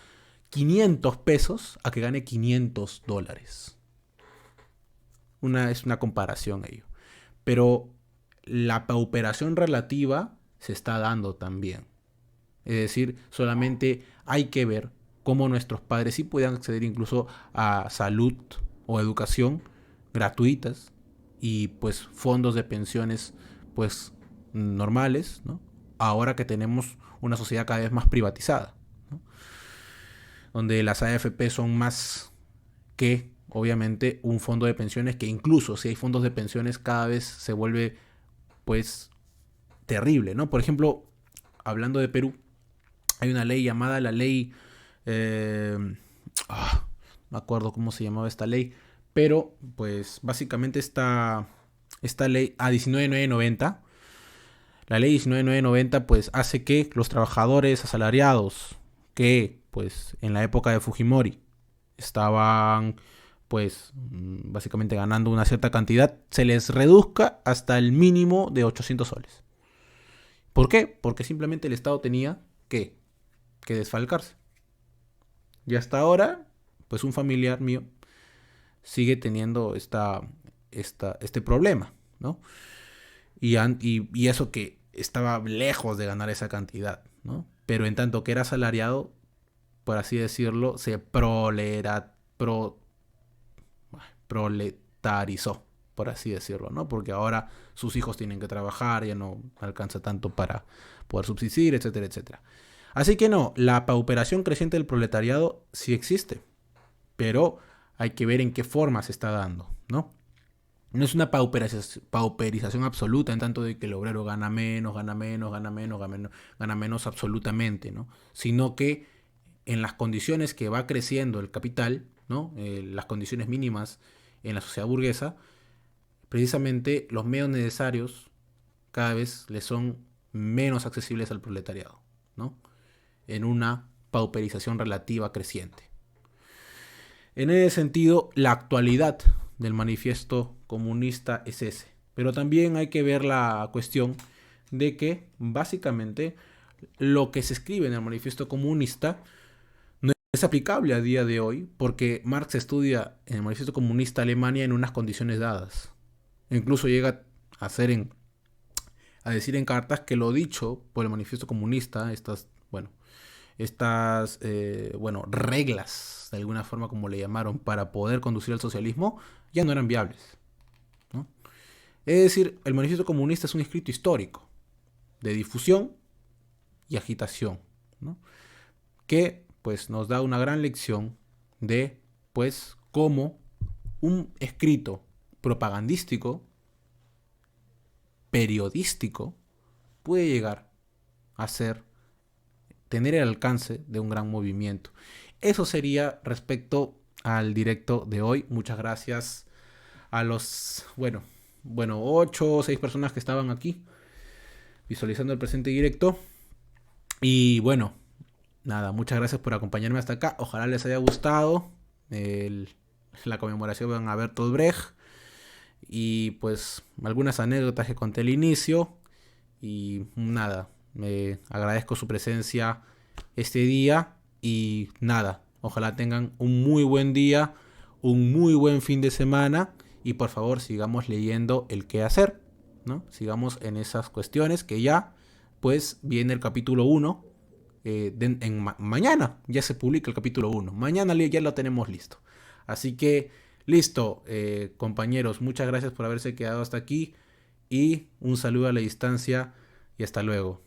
500 pesos a que gane $500. Es una comparación ello. Pero la pauperación relativa se está dando también. Es decir, solamente hay que ver cómo nuestros padres sí puedan acceder incluso a salud o educación gratuitas y pues fondos de pensiones pues normales, ¿no? Ahora que tenemos una sociedad cada vez más privatizada, ¿no? Donde las AFP son más que obviamente un fondo de pensiones, que incluso si hay fondos de pensiones cada vez se vuelve pues terrible, ¿no? Por ejemplo, hablando de Perú, hay una ley llamada la ley no me acuerdo cómo se llamaba esta ley, pero pues básicamente esta ley A19990, la ley 19990 pues hace que los trabajadores asalariados que pues en la época de Fujimori estaban pues básicamente ganando una cierta cantidad, se les reduzca hasta el mínimo de 800 soles. ¿Por qué? Porque simplemente el Estado tenía que desfalcarse. Y hasta ahora, pues un familiar mío sigue teniendo este problema, ¿no? Y eso que estaba lejos de ganar esa cantidad, ¿no? Pero en tanto que era asalariado, por así decirlo, se proletarizó, por así decirlo, ¿no? Porque ahora sus hijos tienen que trabajar, ya no alcanza tanto para poder subsistir, etcétera, etcétera. Así que no, la pauperación creciente del proletariado sí existe, pero hay que ver en qué forma se está dando, ¿no? No es una pauperización absoluta en tanto de que el obrero gana menos, gana menos absolutamente, ¿no? Sino que en las condiciones que va creciendo el capital, ¿no? Las condiciones mínimas en la sociedad burguesa, precisamente los medios necesarios cada vez le son menos accesibles al proletariado, ¿no? En una pauperización relativa creciente. En ese sentido, la actualidad del manifiesto comunista es ese. Pero también hay que ver la cuestión de que básicamente lo que se escribe en el manifiesto comunista no es aplicable a día de hoy porque Marx estudia en el manifiesto comunista Alemania en unas condiciones dadas. Incluso llega a decir en cartas que lo dicho por el manifiesto comunista, estas reglas, de alguna forma como le llamaron, para poder conducir al socialismo, ya no eran viables, ¿no? Es decir, el manifiesto comunista es un escrito histórico de difusión y agitación, ¿no? Que pues nos da una gran lección de pues cómo un escrito propagandístico, periodístico, puede llegar a tener el alcance de un gran movimiento. Eso sería respecto al directo de hoy. Muchas gracias a los, 8 o 6 personas que estaban aquí visualizando el presente directo. Y bueno, nada, muchas gracias por acompañarme hasta acá. Ojalá les haya gustado la conmemoración a Bertolt Brecht. Y pues algunas anécdotas que conté al inicio. Y nada, me agradezco su presencia este día. Y nada, ojalá tengan un muy buen día, un muy buen fin de semana. Y por favor sigamos leyendo el qué hacer, ¿no? Sigamos en esas cuestiones que ya pues viene el capítulo 1. Mañana ya se publica el capítulo 1. Mañana ya lo tenemos listo. Así que listo, compañeros, muchas gracias por haberse quedado hasta aquí y un saludo a la distancia y hasta luego.